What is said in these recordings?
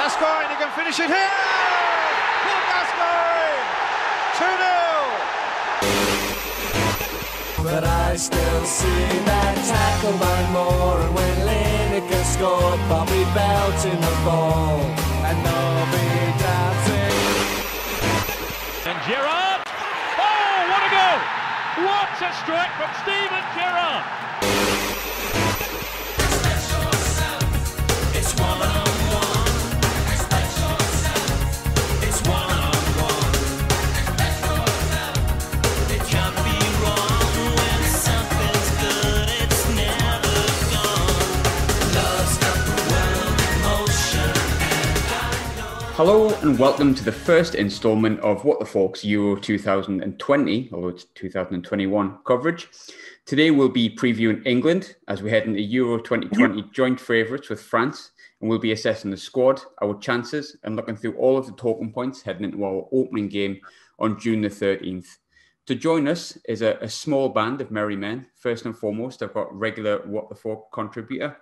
Gascoigne, he can finish it here! Paul Gascoigne! 2-0! But I still see that tackle by Moore, and when Lineker scored, Bobby belting the ball, and nobody dancing. And Gerrard! Oh, what a goal! What a strike from Steven Gerrard! It's one-on-one. It's one-on-one. It can't be wrong when something's good, it's never gone. Love's got the world in motion, and I know. Hello and welcome to the first instalment of What the Falk's Euro 2020, although it's 2021 coverage. Today we'll be previewing England as we head into Euro 2020 joint favourites with France, and we'll be assessing the squad, our chances, and looking through all of the talking points heading into our opening game on June the 13th. To join us is a small band of merry men. First and foremost, I've got regular What the Falk contributor,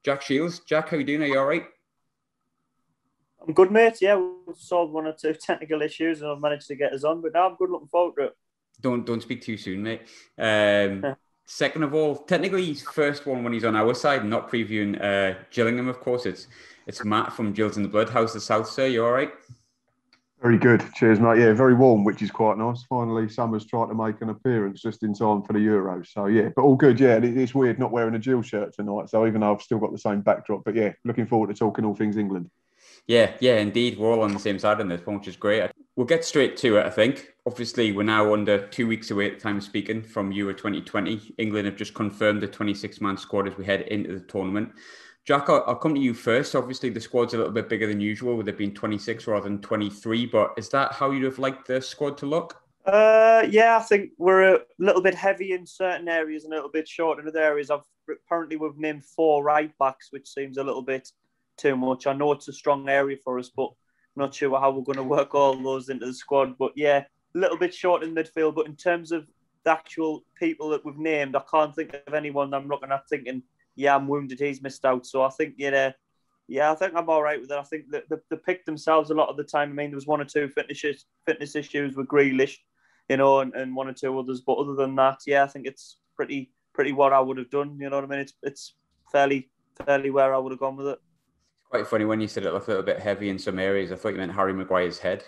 Jack Shields. Jack, how you doing? Are you all right? I'm good, mate. Yeah, we've solved one or two technical issues and I've managed to get us on, but now I'm good, looking forward to it. Don't speak too soon, mate. Second of all, technically he's first one when he's on our side, not previewing Gillingham, of course. It's Matt from Gills In The Blood. How's the south, sir? You all right? Very good. Cheers, mate. Yeah, very warm, which is quite nice. Finally, summer's tried to make an appearance just in time for the Euros. So, yeah, but all good. Yeah, it's weird not wearing a Gill shirt tonight. So even though I've still got the same backdrop, but yeah, looking forward to talking all things England. Yeah, indeed. We're all on the same side on this one, which is great. We'll get straight to it, I think. Obviously, we're now under 2 weeks away at the time of speaking from Euro 2020. England have just confirmed the 26-man squad as we head into the tournament. Jack, I'll come to you first. Obviously, the squad's a little bit bigger than usual, with it being 26 rather than 23. But is that how you'd have liked the squad to look? Yeah, I think we're a little bit heavy in certain areas and a little bit short in other areas. Apparently, we've named 4 right backs, which seems a little bit too much. I know it's a strong area for us, but I'm not sure how we're going to work all those into the squad. But yeah, a little bit short in midfield. But in terms of the actual people that we've named, I can't think of anyone I'm looking at thinking, yeah, I'm wounded, he's missed out. So I think, I think I'm all right with it. I think that they picked themselves a lot of the time. I mean, there was 1 or 2 fitness issues with Grealish, and 1 or 2 others. But other than that, yeah, I think it's pretty what I would have done. You know what I mean? It's fairly where I would have gone with it. Quite funny when you said it looked a little bit heavy in some areas. I thought you meant Harry Maguire's head.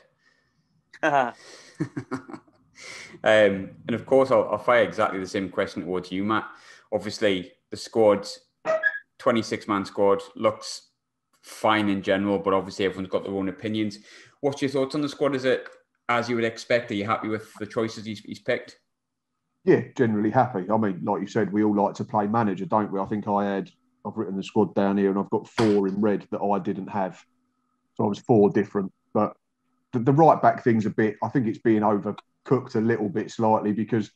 And of course, I'll fire exactly the same question towards you, Matt. Obviously, the squad's 26-man squad looks fine in general, but obviously everyone's got their own opinions. What's your thoughts on the squad? Is it as you would expect? Are you happy with the choices he's picked? Yeah, generally happy. I mean, like you said, we all like to play manager, don't we? I think I've written the squad down here and I've got 4 in red that I didn't have. So I was 4 different. But the right back thing's I think it's being overcooked a little bit slightly because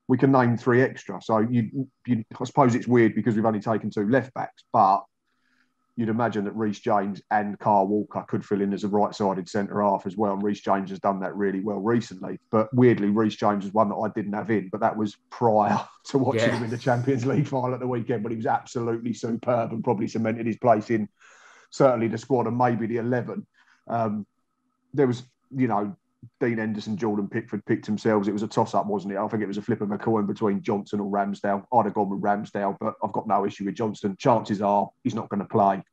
we can name 3 extra. So I suppose it's weird because we've only taken 2 left backs, but you'd imagine that Reece James and Kyle Walker could fill in as a right-sided centre-half as well. And Reece James has done that really well recently. But weirdly, Reece James was one that I didn't have in, but that was prior to watching him in the Champions League final at the weekend. But he was absolutely superb and probably cemented his place in certainly the squad and maybe the 11. There was, Dean Henderson, Jordan Pickford picked themselves. It was a toss-up, wasn't it? I think it was a flip of a coin between Johnson or Ramsdale. I'd have gone with Ramsdale, but I've got no issue with Johnson. Chances are he's not going to play.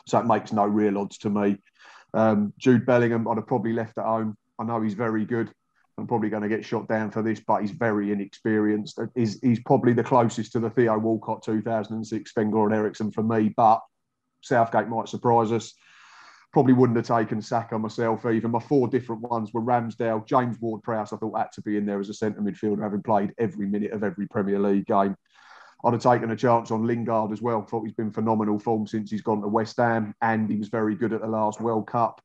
So it makes no real odds to me. Jude Bellingham, I'd have probably left at home. I know he's very good. I'm probably going to get shot down for this, but he's very inexperienced. He's probably the closest to the Theo Walcott 2006 Sven-Goran Eriksson for me, but Southgate might surprise us. Probably wouldn't have taken Saka myself either. My 4 different ones were Ramsdale, James Ward-Prowse, I thought had to be in there as a centre midfielder, having played every minute of every Premier League game. I'd have taken a chance on Lingard as well. Thought he's been phenomenal form since he's gone to West Ham, and he was very good at the last World Cup.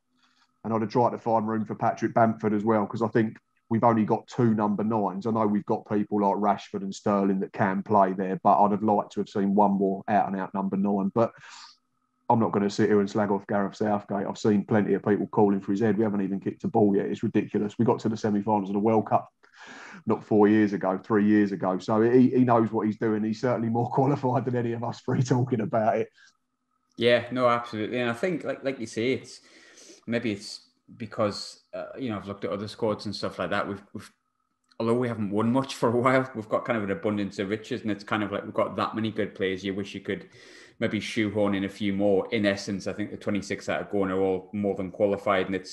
And I'd have tried to find room for Patrick Bamford as well, because I think we've only got 2 number 9s. I know we've got people like Rashford and Sterling that can play there, but I'd have liked to have seen one more out-and-out number 9. But I'm not going to sit here and slag off Gareth Southgate. I've seen plenty of people calling for his head. We haven't even kicked a ball yet. It's ridiculous. We got to the semi-finals of the World Cup not 4 years ago, 3 years ago. So he knows what he's doing. He's certainly more qualified than any of us three talking about it. Yeah, no, absolutely. And I think, like you say, it's because I've looked at other squads and stuff like that. We've although we haven't won much for a while, we've got kind of an abundance of riches, and it's kind of like we've got that many good players. You wish you could maybe shoehorn in a few more. In essence, I think the 26 that are going are all more than qualified, and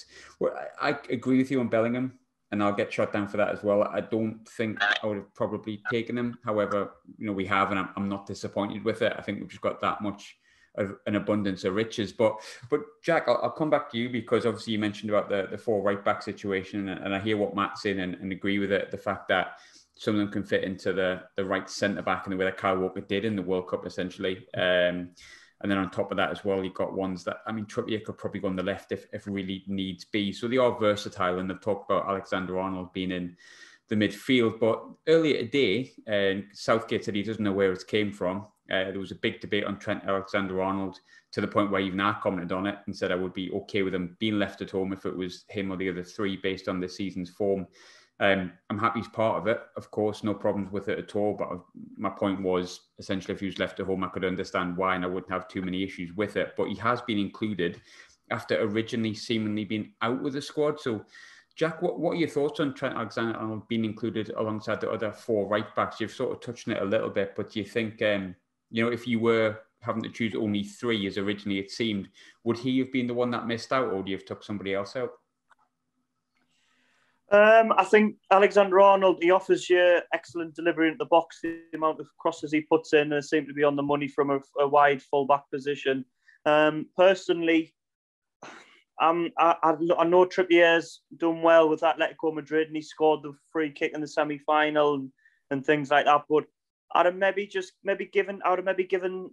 I agree with you on Bellingham, and I'll get shot down for that as well. I don't think I would have probably taken him. However, we have, and I'm not disappointed with it. I think we've just got that much of an abundance of riches. But Jack, I'll come back to you, because obviously you mentioned about the four right back situation, and I hear what Matt's saying and agree with it. The fact that some of them can fit into the right centre back in the way that Kyle Walker did in the World Cup, essentially. And then on top of that as well, you've got ones that, Trippier could probably go on the left if really needs be. So they are versatile, and they've talked about Alexander-Arnold being in the midfield. But earlier today, Southgate said he doesn't know where it came from. There was a big debate on Trent Alexander-Arnold, to the point where even I commented on it and said I would be okay with him being left at home if it was him or the other three based on this season's form. I'm happy he's part of it, of course, no problems with it at all. But my point was, essentially, if he was left at home, I could understand why, and I wouldn't have too many issues with it. But he has been included after originally seemingly being out with the squad. So, Jack, what are your thoughts on Trent Alexander-Arnold being included alongside the other four right backs? You've sort of touched on it a little bit, but do you think, if you were having to choose only three, as originally it seemed, would he have been the one that missed out, or do you have took somebody else out? I think Alexander-Arnold, he offers you excellent delivery at the box. The amount of crosses he puts in seem to be on the money from a wide full-back position. Personally, I know Trippier's done well with Atletico Madrid, and he scored the free kick in the semi-final and things like that. But I'd have maybe given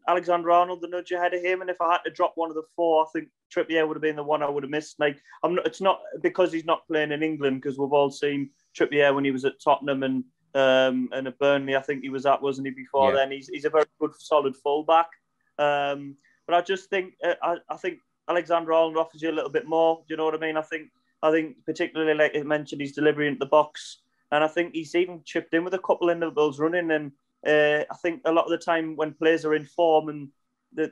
Alexander-Arnold the nudge ahead of him. And if I had to drop one of the four, I think Trippier would have been the one I would have missed. It's not because he's not playing in England, because we've all seen Trippier when he was at Tottenham and at Burnley. I think he was at, wasn't he, before then? He's a very good, solid fullback. But I just think I think Alexander-Arnold offers you a little bit more. Do you know what I mean? I think particularly, like I mentioned, his delivery into the box, and I think he's even chipped in with a couple in Liverpool's running. And I think a lot of the time when players are in form and they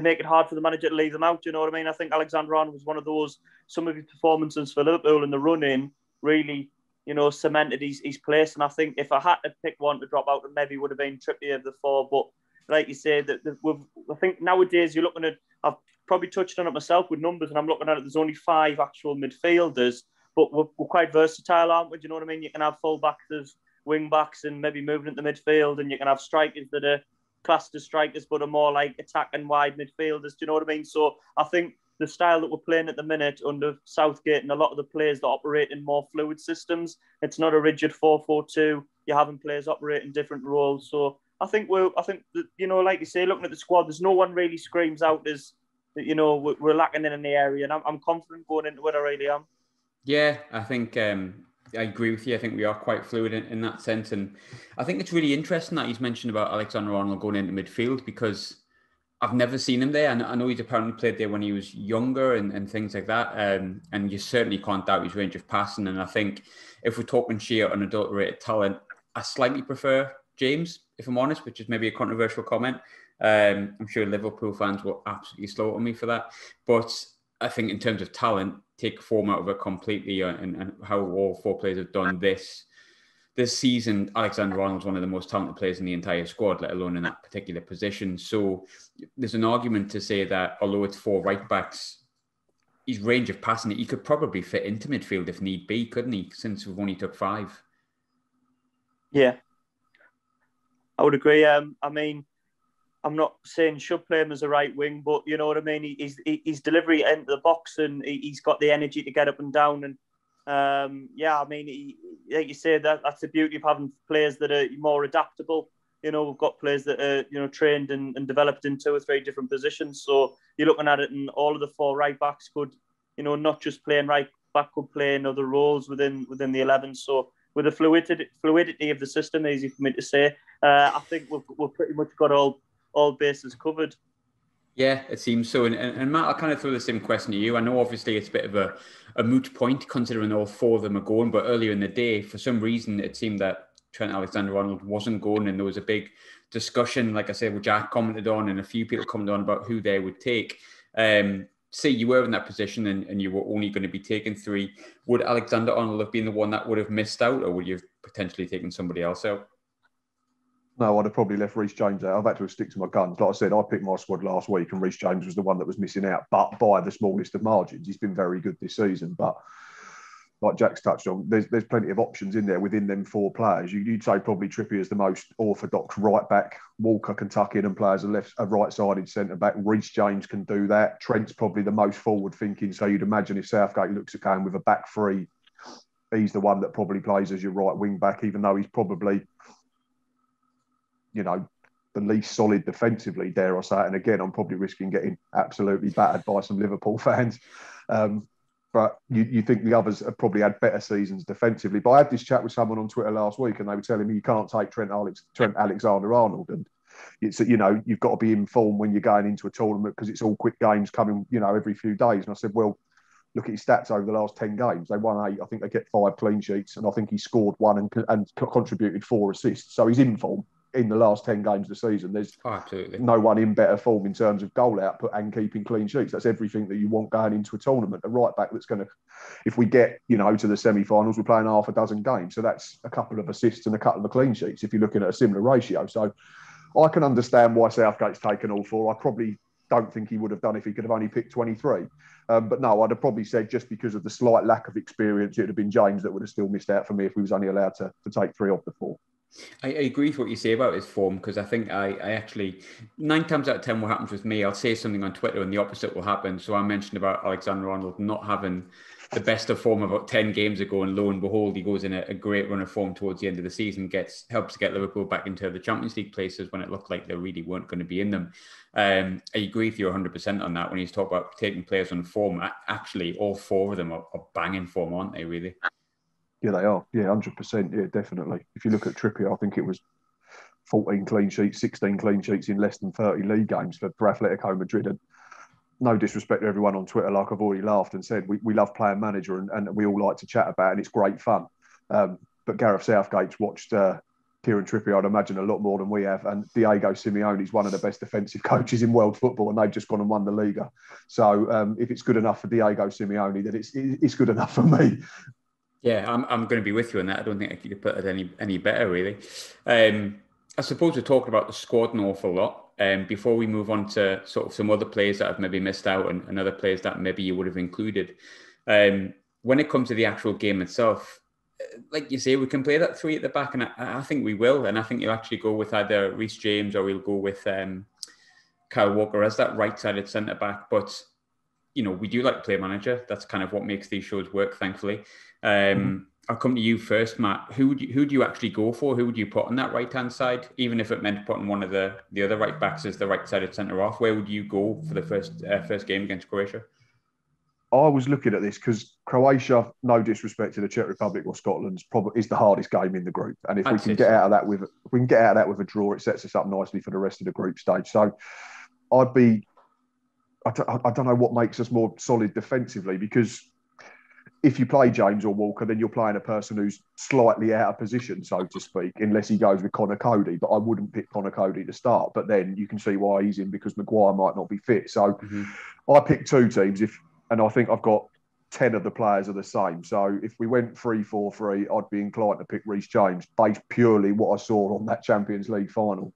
make it hard for the manager to leave them out. Do you know what I mean? I think Alexander-Arnold was one of those. Some of his performances for Liverpool in the run-in really, cemented his place. And I think if I had to pick one to drop out, it maybe would have been Trippier of the four. But like you say, I think nowadays you're looking at, I've probably touched on it myself with numbers, and I'm looking at it, there's only 5 actual midfielders, but we're quite versatile, aren't we? Do you know what I mean? You can have full-backs as wing-backs and maybe moving into midfield, and you can have strikers that are classed as strikers but are more like attacking wide midfielders. Do you know what I mean? So I think the style that we're playing at the minute under Southgate and a lot of the players that operate in more fluid systems, it's not a rigid 4-4-2. You're having players operating different roles. So I think like you say, looking at the squad, there's no one really screams out as we're lacking in the area, and I'm confident going into it. I really am. Yeah, I think I agree with you. I think we are quite fluid in that sense, and I think it's really interesting that he's mentioned about Alexander-Arnold going into midfield, because I've never seen him there. And I know he's apparently played there when he was younger and things like that. And you certainly can't doubt his range of passing. And I think if we're talking sheer unadulterated talent, I slightly prefer James, if I'm honest, which is maybe a controversial comment. I'm sure Liverpool fans will absolutely slaughter me for that. But I think in terms of talent, take form out of it completely, and how all 4 players have done this season, Alexander-Arnold's one of the most talented players in the entire squad, let alone in that particular position. So there's an argument to say that although it's 4 right backs, his range of passing, he could probably fit into midfield if need be, couldn't he? Since we've only took 5. Yeah, I would agree. I'm not saying should play him as a right wing, but you know what I mean. His delivery into the box, and he's got the energy to get up and down. And like you say, that's the beauty of having players that are more adaptable. We've got players that are trained and developed in 2 or 3 different positions. So you're looking at it, and all of the 4 right backs could, not just playing right back, could play in other roles within the 11. So with the fluidity of the system, easy for me to say, I think we've pretty much got all bases covered. Yeah, it seems so. And Matt, I'll kind of throw the same question to you. I know obviously it's a bit of a moot point considering all 4 of them are going, but earlier in the day, for some reason, it seemed that Trent Alexander-Arnold wasn't going, and there was a big discussion, like I said, which Jack commented on, and a few people commented on about who they would take. Say you were in that position and you were only going to be taking 3. Would Alexander-Arnold have been the one that would have missed out, or would you have potentially taken somebody else out? No, I'd have probably left Reece James out. I've had to stick to my guns. Like I said, I picked my squad last week and Reece James was the one that was missing out, but by the smallest of margins. He's been very good this season. But like Jack's touched on, there's plenty of options in there within them 4 players. You'd say probably Trippier is the most orthodox right back. Walker can tuck in and play as a right-sided centre-back. Reece James can do that. Trent's probably the most forward-thinking. So you'd imagine if Southgate looks at going with a back 3, he's the one that probably plays as your right wing-back, even though he's probably, the least solid defensively, dare I say it. And again, I'm probably risking getting absolutely battered by some Liverpool fans. But you think the others have probably had better seasons defensively. But I had this chat with someone on Twitter last week and they were telling me you can't take Trent Alexander-Arnold. And it's, you've got to be in form when you're going into a tournament because it's all quick games coming, every few days. And I said, well, look at his stats over the last 10 games. They won 8. I think they get 5 clean sheets. And I think he scored 1 and contributed 4 assists. So he's in form. In the last 10 games of the season, there's no one in better form in terms of goal output and keeping clean sheets. That's everything that you want going into a tournament. A right back that's going to, if we get, to the semi-finals, we're playing half a dozen games. So that's a couple of assists and a couple of clean sheets if you're looking at a similar ratio. So I can understand why Southgate's taken all 4. I probably don't think he would have done if he could have only picked 23. But no, I'd have probably said just because of the slight lack of experience, it would have been James that would have still missed out for me if we was only allowed to take 3 off the 4. I agree with what you say about his form, because I think I actually, 9 times out of 10 what happens with me, I'll say something on Twitter and the opposite will happen. So I mentioned about Alexander-Arnold not having the best of form about 10 games ago, and lo and behold, he goes in a great run of form towards the end of the season, helps to get Liverpool back into the Champions League places when it looked like they really weren't going to be in them. I agree with you 100% on that. When he's talking about taking players on form, actually all 4 of them are banging form, aren't they, really? Yeah, they are. Yeah, 100%. Yeah, definitely. If you look at Trippier, I think it was 14 clean sheets, 16 clean sheets in less than 30 league games for Atletico Madrid. And no disrespect to everyone on Twitter, like I've already laughed and said, we love playing manager and we all like to chat about it and it's great fun. But Gareth Southgate's watched Kieran Trippier, I'd imagine, a lot more than we have. And Diego Simeone's one of the best defensive coaches in world football and they've just gone and won the Liga. So if it's good enough for Diego Simeone, then it's good enough for me. Yeah, I'm going to be with you on that. I don't think I could put it any better, really. I suppose we're talking about the squad an awful lot. Before we move on to sort of some other players that have maybe missed out and other players that maybe you would have included. When it comes to the actual game itself, like you say, we can play that 3 at the back, and I think we will. And I think you'll actually go with either Reece James or we'll go with Kyle Walker as that right-sided centre-back. But, we do like to play manager. That's kind of what makes these shows work, thankfully. I'll come to you first, Matt. Who do you actually go for? Who would you put on that right-hand side? Even if it meant putting one of the other right-backs as the right-sided centre-off, where would you go for the first game against Croatia? I was looking at this because Croatia, no disrespect to the Czech Republic or Scotland, is the hardest game in the group. And if we can get out of that with a draw, it sets us up nicely for the rest of the group stage. So I don't know what makes us more solid defensively, because if you play James or Walker, then you're playing a person who's slightly out of position, so to speak, unless he goes with Connor Cody. But I wouldn't pick Connor Cody to start. But then you can see why he's in, because Maguire might not be fit. So I picked 2 teams, and I think I've got 10 of the players are the same. So if we went 3-4-3, I'd be inclined to pick Reece James, based purely what I saw on that Champions League final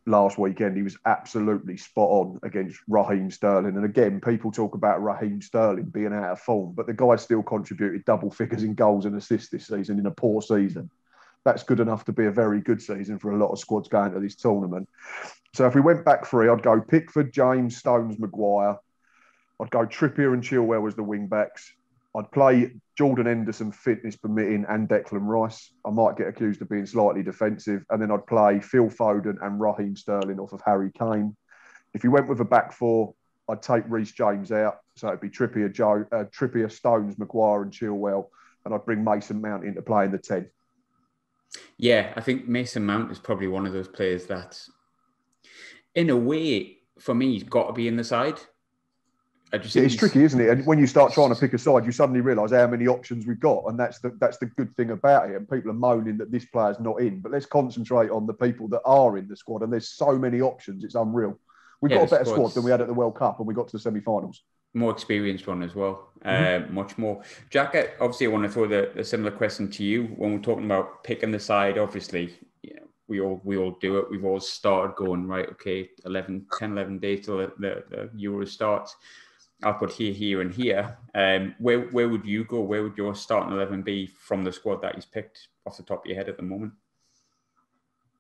last weekend. He was absolutely spot on against Raheem Sterling. And again, people talk about Raheem Sterling being out of form, but the guy still contributed double figures in goals and assists this season in a poor season. That's good enough to be a very good season for a lot of squads going to this tournament. So if we went back 3, I'd go Pickford, James, Stones, Maguire. I'd go Trippier and Chilwell as the wing backs. I'd play Jordan Henderson, fitness permitting, and Declan Rice. I might get accused of being slightly defensive. And then I'd play Phil Foden and Raheem Sterling off of Harry Kane. If you went with a back 4, I'd take Reece James out. So it'd be Trippier, Stones, Maguire and Chilwell. And I'd bring Mason Mount into play in the 10. Yeah, I think Mason Mount is probably one of those players that, in a way, for me, he's got to be in the side. It's tricky, isn't it? And when you start trying to pick a side, you suddenly realise how many options we've got, and that's the good thing about it. And people are moaning that this player's not in, but let's concentrate on the people that are in the squad. And there's so many options; it's unreal. We've got a better squad than we had at the World Cup, and we got to the semi-finals. More experienced one as well, much more. Jack, obviously, I want to throw the similar question to you when we're talking about picking the side. Obviously, we all do it. We've all started going right. Okay, 10, 11 days till the Euro starts. I'll put here, and here. Where would you go? Where would your starting 11 be from the squad that he's picked off the top of your head at the moment?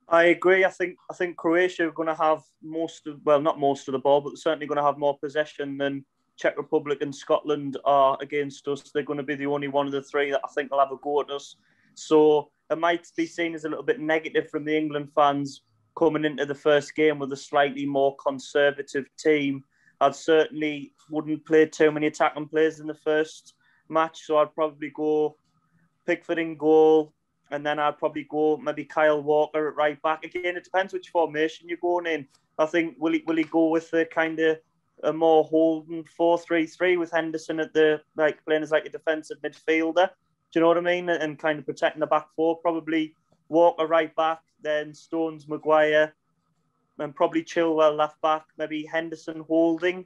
I agree. I think Croatia are going to have not most of the ball, but they're certainly going to have more possession than Czech Republic and Scotland are against us. They're going to be the only one of the three that I think will have a go at us. So it might be seen as a little bit negative from the England fans coming into the first game with a slightly more conservative team. I certainly wouldn't play too many attacking players in the first match, so I'd probably go Pickford in goal, and then I'd probably go maybe Kyle Walker at right back. Again, it depends which formation you're going in. I think will he go with the kind of a more holding 4-3-3 with Henderson at the playing as like a defensive midfielder? Do you know what I mean? And kind of protecting the back four. Probably Walker right back, then Stones, Maguire, and probably Chilwell left back, maybe Henderson holding,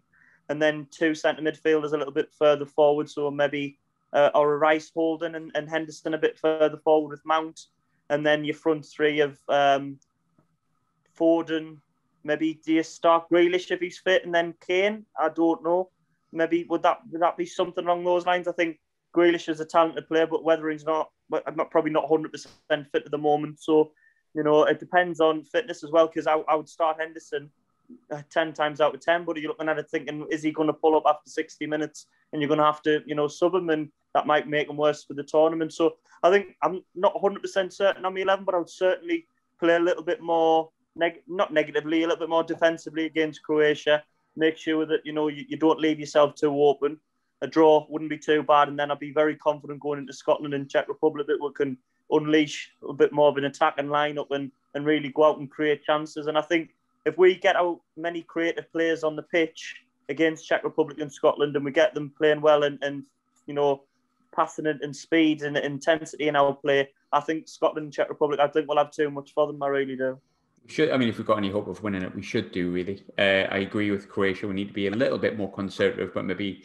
and then two centre midfielders a little bit further forward. So maybe or a Rice holding and Henderson a bit further forward with Mount, and then your front three of Foden. Maybe do you start Grealish if he's fit, and then Kane? I don't know. Maybe would that be something along those lines? I think Grealish is a talented player, but whether he's probably not 100% fit at the moment. So, it depends on fitness as well, because I would start Henderson 10 times out of 10, but you're looking at it thinking, is he going to pull up after 60 minutes and you're going to have to, sub him, and that might make him worse for the tournament. So I think I'm not 100% certain on my 11, but I would certainly play a little bit more, not negatively, a little bit more defensively against Croatia. Make sure that, you don't leave yourself too open. A draw wouldn't be too bad, and then I'd be very confident going into Scotland and Czech Republic that we can unleash a bit more of an attacking lineup and really go out and create chances. And I think if we get out many creative players on the pitch against Czech Republic and Scotland, and we get them playing well and passing it and speed and intensity in our play, I think Scotland and Czech Republic, I think we'll have too much for them. I really do. If we've got any hope of winning it, we should do, really. I agree with Croatia. We need to be a little bit more conservative, but maybe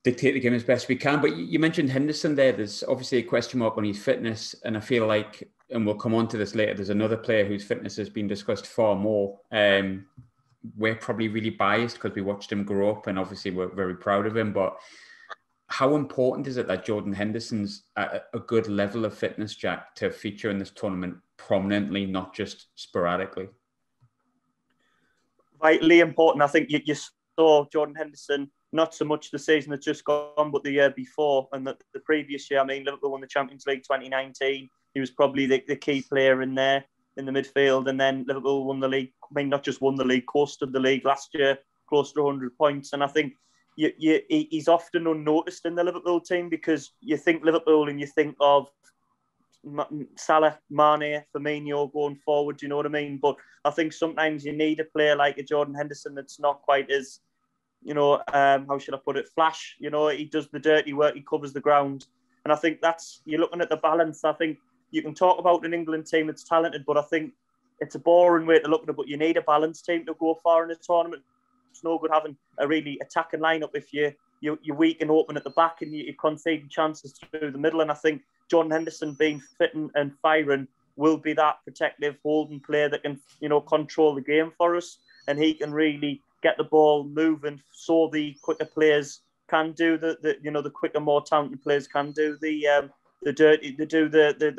dictate the game as best we can. But you mentioned Henderson there. There's obviously a question mark on his fitness, and I feel like, and we'll come on to this later, there's another player whose fitness has been discussed far more. We're probably really biased because we watched him grow up, and obviously we're very proud of him. But how important is it that Jordan Henderson's at a good level of fitness, Jack, to feature in this tournament prominently, not just sporadically? Vitally important. I think you saw Jordan Henderson, not so much the season that's just gone, but the year before and the previous year. I mean, Liverpool won the Champions League 2019. He was probably the key player in there in the midfield. And then Liverpool won the league. I mean, not just won the league, coasted the league last year, close to 100 points. And I think he's often unnoticed in the Liverpool team, because you think Liverpool and you think of Salah, Mane, Firmino going forward, you know what I mean? But I think sometimes you need a player like a Jordan Henderson that's not quite as, how should I put it, flash. He does the dirty work, he covers the ground. And I think you're looking at the balance. I think you can talk about an England team that's talented, but I think it's a boring way to look at it, but you need a balanced team to go far in a tournament. It's no good having a really attacking lineup if you're weak and open at the back and you're conceding chances through the middle. And I think Jordan Henderson being fit and firing will be that protective holding player that can, control the game for us. And he can really get the ball moving, so the quicker players can do the quicker, more talented players can do the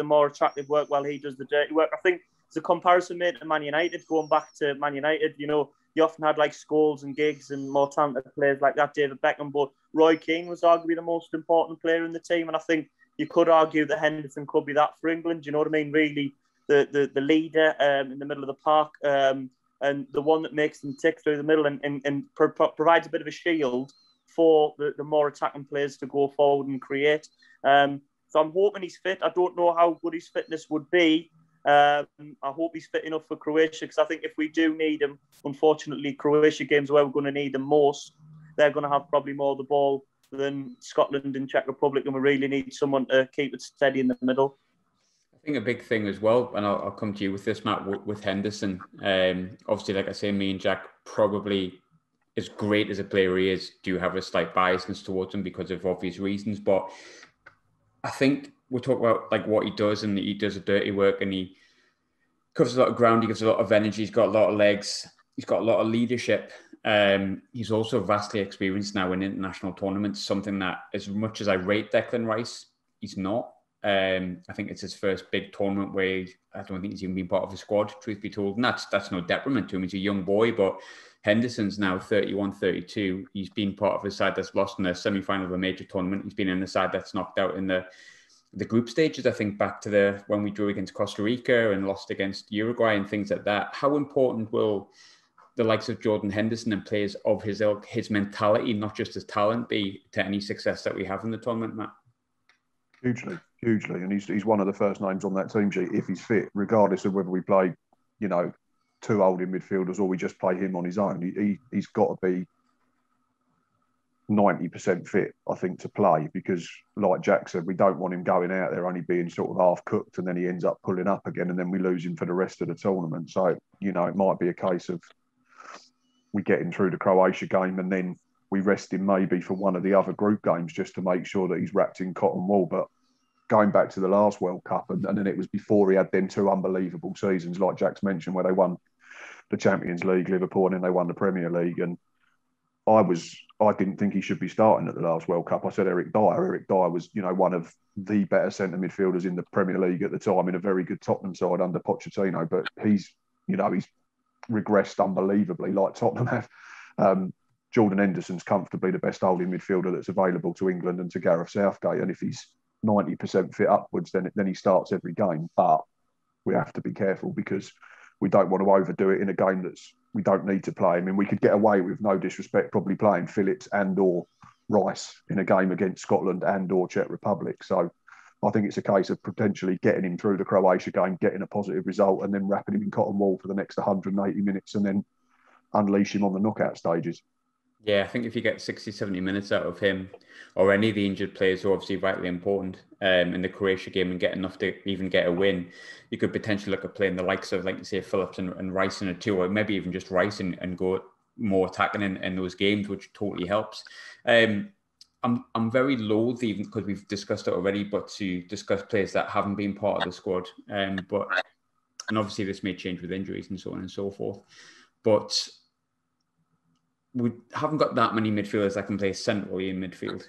more attractive work while he does the dirty work. I think it's a comparison made to Man United. Going back to Man United, you often had like Scholes and Giggs and more talented players like that, David Beckham, but Roy Keane was arguably the most important player in the team, and I think you could argue that Henderson could be that for England. You know what I mean? Really, the leader in the middle of the park, and the one that makes them tick through the middle and provides a bit of a shield for the more attacking players to go forward and create. So I'm hoping he's fit. I don't know how good his fitness would be. I hope he's fit enough for Croatia, because I think if we do need him, unfortunately, Croatia games where we're going to need him most, they're going to have probably more of the ball than Scotland and Czech Republic, and we really need someone to keep it steady in the middle. I think a big thing as well, and I'll come to you with this, Matt, with Henderson. Obviously, like I say, me and Jack probably, as great as a player he is, do have a slight biasness towards him because of obvious reasons. But I think we'll talk about like what he does, and he does a dirty work, and he covers a lot of ground. He gives a lot of energy. He's got a lot of legs. He's got a lot of leadership. He's also vastly experienced now in international tournaments, something that, as much as I rate Declan Rice, he's not. I think it's his first big tournament where I don't think he's even been part of the squad, truth be told. And that's no detriment to him. He's a young boy, but Henderson's now 31, 32. He's been part of a side that's lost in the semi-final of a major tournament. He's been in the side that's knocked out in the group stages, I think, back to when we drew against Costa Rica and lost against Uruguay and things like that. How important will the likes of Jordan Henderson and players of his ilk, his mentality, not just his talent, be to any success that we have in the tournament, Matt? Hugely. And he's one of the first names on that team sheet if he's fit, regardless of whether we play, two holding midfielders or we just play him on his own. He's got to be 90% fit, I think, to play, because like Jack said, we don't want him going out there only being sort of half cooked and then he ends up pulling up again and then we lose him for the rest of the tournament. So, it might be a case of we get him through the Croatia game and then we rest him maybe for one of the other group games just to make sure that he's wrapped in cotton wool. But going back to the last World Cup, and then it was before he had them two unbelievable seasons, like Jack's mentioned, where they won the Champions League, Liverpool, and then they won the Premier League. And I didn't think he should be starting at the last World Cup. I said Eric Dyer. Eric Dyer was, one of the better centre midfielders in the Premier League at the time, in a very good Tottenham side under Pochettino. But he's regressed unbelievably, like Tottenham have. Jordan Henderson's comfortably the best holding midfielder that's available to England and to Gareth Southgate. And if he's 90% fit upwards, then he starts every game. But we have to be careful because we don't want to overdo it in a game that's we don't need to play. I mean, we could get away with, no disrespect, probably playing Phillips and or Rice in a game against Scotland and or Czech Republic. So I think it's a case of potentially getting him through the Croatia game, getting a positive result, and then wrapping him in cotton wool for the next 180 minutes and then unleash him on the knockout stages. Yeah, I think if you get 60, 70 minutes out of him or any of the injured players who are obviously vitally important in the Croatia game and get enough to even get a win, you could potentially look at playing the likes of, like you say, Phillips and Rice in a two, or maybe even just Rice and go more attacking in those games, which totally helps. I'm very loath, even because we've discussed it already, but to discuss players that haven't been part of the squad. And obviously this may change with injuries and so on and so forth. But we haven't got that many midfielders that can play centrally in midfield.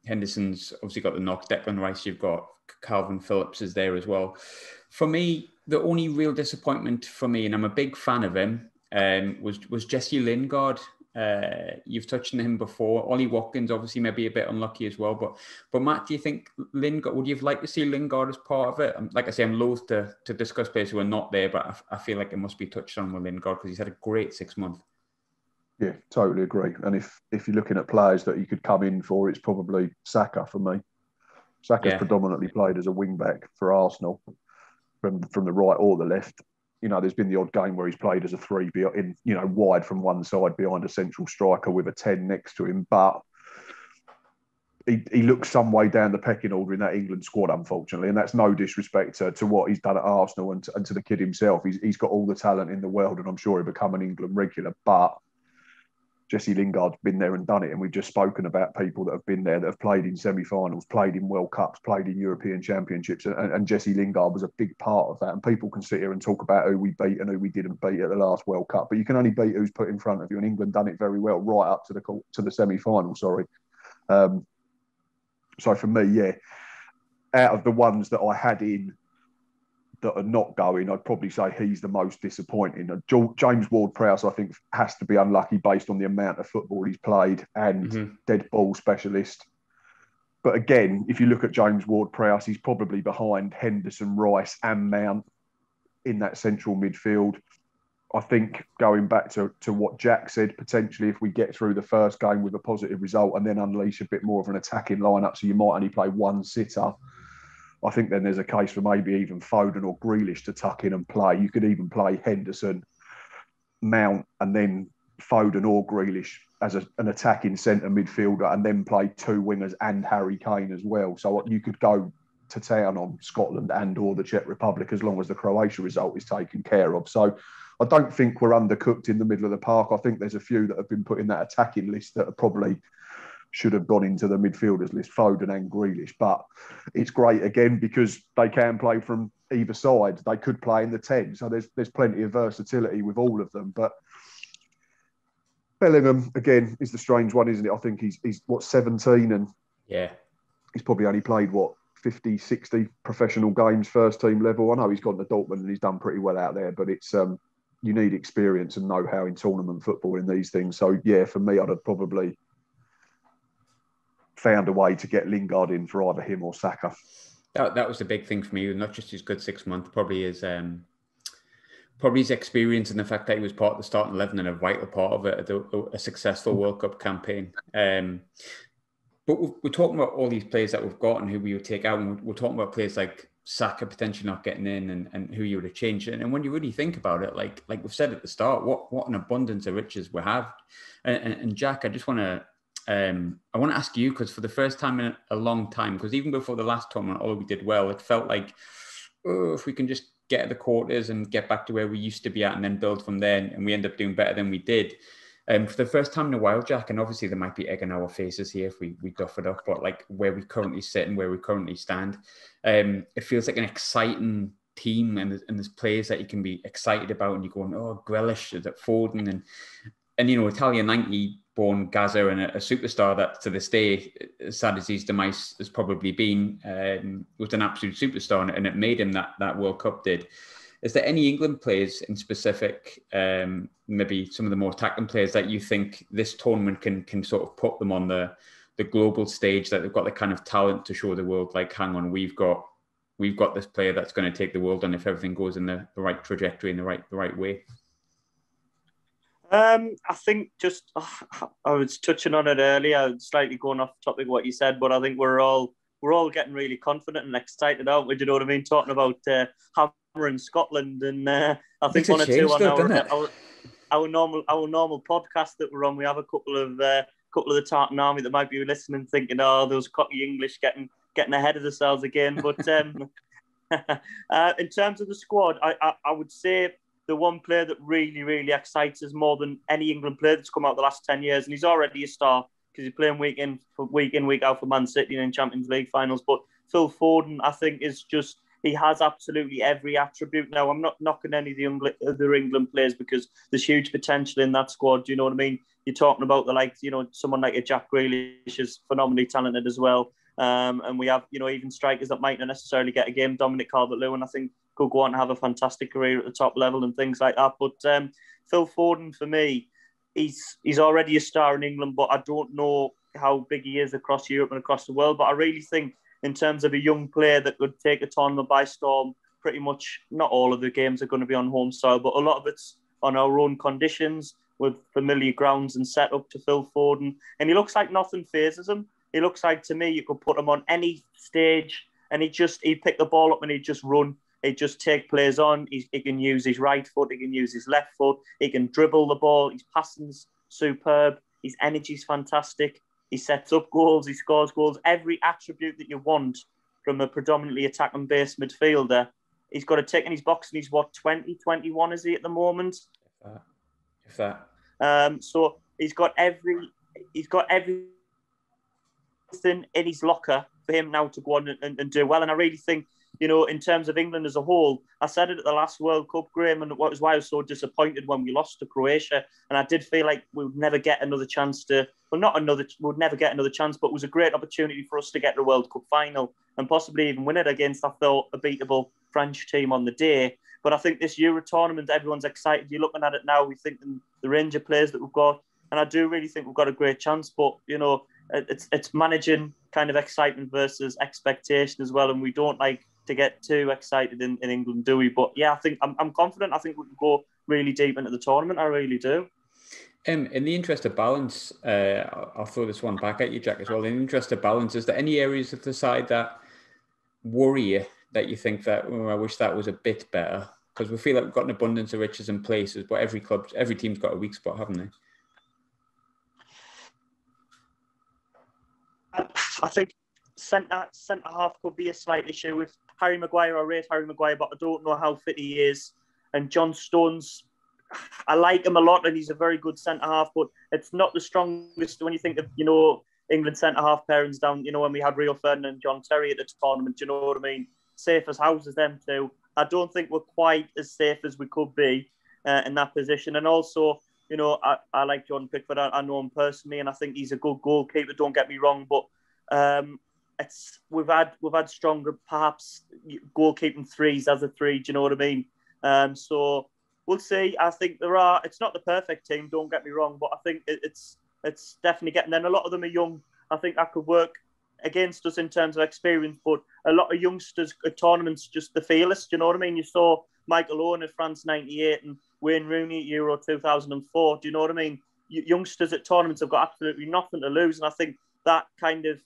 Henderson's obviously got the knock. Declan Rice, you've got Calvin Phillips is there as well. For me, the only real disappointment for me, and I'm a big fan of him, was Jesse Lingard. You've touched on him before. Ollie Watkins obviously maybe a bit unlucky as well. But Matt, do you think Lingard, would you have liked to see Lingard as part of it? Like I say, I'm loath to discuss players who are not there, but I feel like it must be touched on with Lingard because he's had a great 6 months. Yeah, totally agree. And if you're looking at players that you could come in for, it's probably Saka for me. Saka's predominantly played as a wing-back for Arsenal from the right or the left. There's been the odd game where he's played as a three, wide from one side behind a central striker with a 10 next to him. But he looks some way down the pecking order in that England squad, unfortunately. And that's no disrespect to what he's done at Arsenal and to the kid himself. He's got all the talent in the world, and I'm sure he'll become an England regular. But Jesse Lingard's been there and done it, and we've just spoken about people that have been there, that have played in semi-finals, played in World Cups, played in European Championships, and Jesse Lingard was a big part of that. And people can sit here and talk about who we beat and who we didn't beat at the last World Cup, but you can only beat who's put in front of you, and England done it very well right up to the semi-final. So for me, out of the ones that I had in that are not going, I'd probably say he's the most disappointing. James Ward-Prowse, I think, has to be unlucky based on the amount of football he's played and dead ball specialist. But again, if you look at James Ward-Prowse, he's probably behind Henderson, Rice and Mount in that central midfield. I think going back to what Jack said, potentially if we get through the first game with a positive result and then unleash a bit more of an attacking lineup, so you might only play one sitter, I think then there's a case for maybe even Foden or Grealish to tuck in and play. You could even play Henderson, Mount, and then Foden or Grealish as an attacking centre midfielder and then play two wingers and Harry Kane as well. So you could go to town on Scotland and or the Czech Republic as long as the Croatia result is taken care of. So I don't think we're undercooked in the middle of the park. I think there's a few that have been put in that attacking list that are probably should have gone into the midfielders list, Foden and Grealish. But it's great again because they can play from either side. They could play in the 10. So there's plenty of versatility with all of them. But Bellingham, again, is the strange one, isn't it? I think he's 17 and he's probably only played, 50, 60 professional games, first team level. I know he's gone to Dortmund and he's done pretty well out there, but it's you need experience and know-how in tournament football in these things. So, yeah, for me, I'd have probably found a way to get Lingard in for either him or Saka. That was the big thing for me, not just his good 6 months, probably his experience and the fact that he was part of the starting 11 and a vital part of it, a successful World Cup campaign. But we're talking about all these players that we've got and who we would take out, and we're talking about players like Saka potentially not getting in and who you would have changed. And when you really think about it, like we've said at the start, what an abundance of riches we have. And Jack, I just want to I want to ask you, because for the first time in a long time, because even before the last tournament, although we did well, it felt like, if we can just get to the quarters and get back to where we used to be at and then build from there, and we end up doing better than we did. For the first time in a while, Jack, and obviously there might be egg on our faces here if we duff it up, but like where we currently sit and where we currently stand, it feels like an exciting team, and there's players that you can be excited about, and you're going, oh, Grealish, is it Foden, and you know, Italian 90 born Gaza and a superstar that to this day, as sad as his demise has probably been, was an absolute superstar, and it made him that World Cup did. Is there any England players in specific, maybe some of the more attacking players that you think this tournament can sort of put them on the global stage, that they've got the kind of talent to show the world, like, hang on, we've got this player that's going to take the world on if everything goes in the right trajectory, in the right way? I think just, I was touching on it earlier, slightly going off topic of what you said, but I think we're all getting really confident and excited, aren't we? Do you know what I mean? Talking about hammering Scotland, and I think one or two on our normal podcast that we're on, we have a couple of the Tartan Army that might be listening, thinking, oh, those cocky English getting ahead of themselves again. But in terms of the squad, I would say the one player that really, really excites us more than any England player that's come out the last 10 years, and he's already a star because he's playing week in, week out for Man City in Champions League finals. But Phil Foden, I think, is just, he has absolutely every attribute. Now, I'm not knocking any of the other England players because there's huge potential in that squad. Do you know what I mean? You're talking about someone like a Jack Grealish is phenomenally talented as well. And we have, even strikers that might not necessarily get a game. Dominic Calvert-Lewin, I think, could go on and have a fantastic career at the top level and things like that. But Phil Foden, for me, he's already a star in England, but I don't know how big he is across Europe and across the world. But I really think in terms of a young player that could take a tournament by storm, pretty much not all of the games are going to be on home soil, but a lot of it's on our own conditions with familiar grounds and set up to Phil Foden. And he looks like nothing phases him. He looks like, to me, you could put him on any stage and he'd pick the ball up and he'd just run. He'd just take players on. He can use his right foot. He can use his left foot. He can dribble the ball. His passing's superb. His energy's fantastic. He sets up goals. He scores goals. Every attribute that you want from a predominantly attacking-based midfielder, he's got a tick in his box, and he's, 20, 21 is he at the moment? If that. So he's got everything in his locker for him now to go on and do well. And I really think, in terms of England as a whole, I said it at the last World Cup, Graham, and what was why I was so disappointed when we lost to Croatia. And I did feel like we would never get another chance we would never get another chance, but it was a great opportunity for us to get to the World Cup final and possibly even win it against, I thought, a beatable French team on the day. But I think this Euro tournament, everyone's excited. You're looking at it now, we think the range of players that we've got, and I do really think we've got a great chance. But, it's managing kind of excitement versus expectation as well, and we don't like to get too excited in England, do we? But yeah, I think I'm confident. I think we can go really deep into the tournament. I really do. In the interest of balance, I'll throw this one back at you, Jack, as well. In the interest of balance, is there any areas of the side that worry you, that you think that, I wish that was a bit better? Because we feel like we've got an abundance of riches in places, but every team's got a weak spot, haven't they? I think centre half could be a slight issue with Harry Maguire. I rate Harry Maguire, but I don't know how fit he is. And John Stones, I like him a lot, and he's a very good centre half, but it's not the strongest when you think of, England centre half pairings down, when we had Rio Ferdinand and John Terry at the tournament, you know what I mean? Safe as houses, them two. I don't think we're quite as safe as we could be in that position. And also, I like Jordan Pickford. I know him personally, and I think he's a good goalkeeper. Don't get me wrong, but we've had stronger, perhaps, goalkeeping threes as a three. Do you know what I mean? So we'll see. I think it's not the perfect team. Don't get me wrong, but I think it's definitely getting. Then a lot of them are young. I think that could work against us in terms of experience, but a lot of youngsters at tournaments just the fearless. Do you know what I mean? You saw Michael Owen at France '98 and Wayne Rooney at Euro 2004. Do you know what I mean? Youngsters at tournaments have got absolutely nothing to lose, and I think that kind of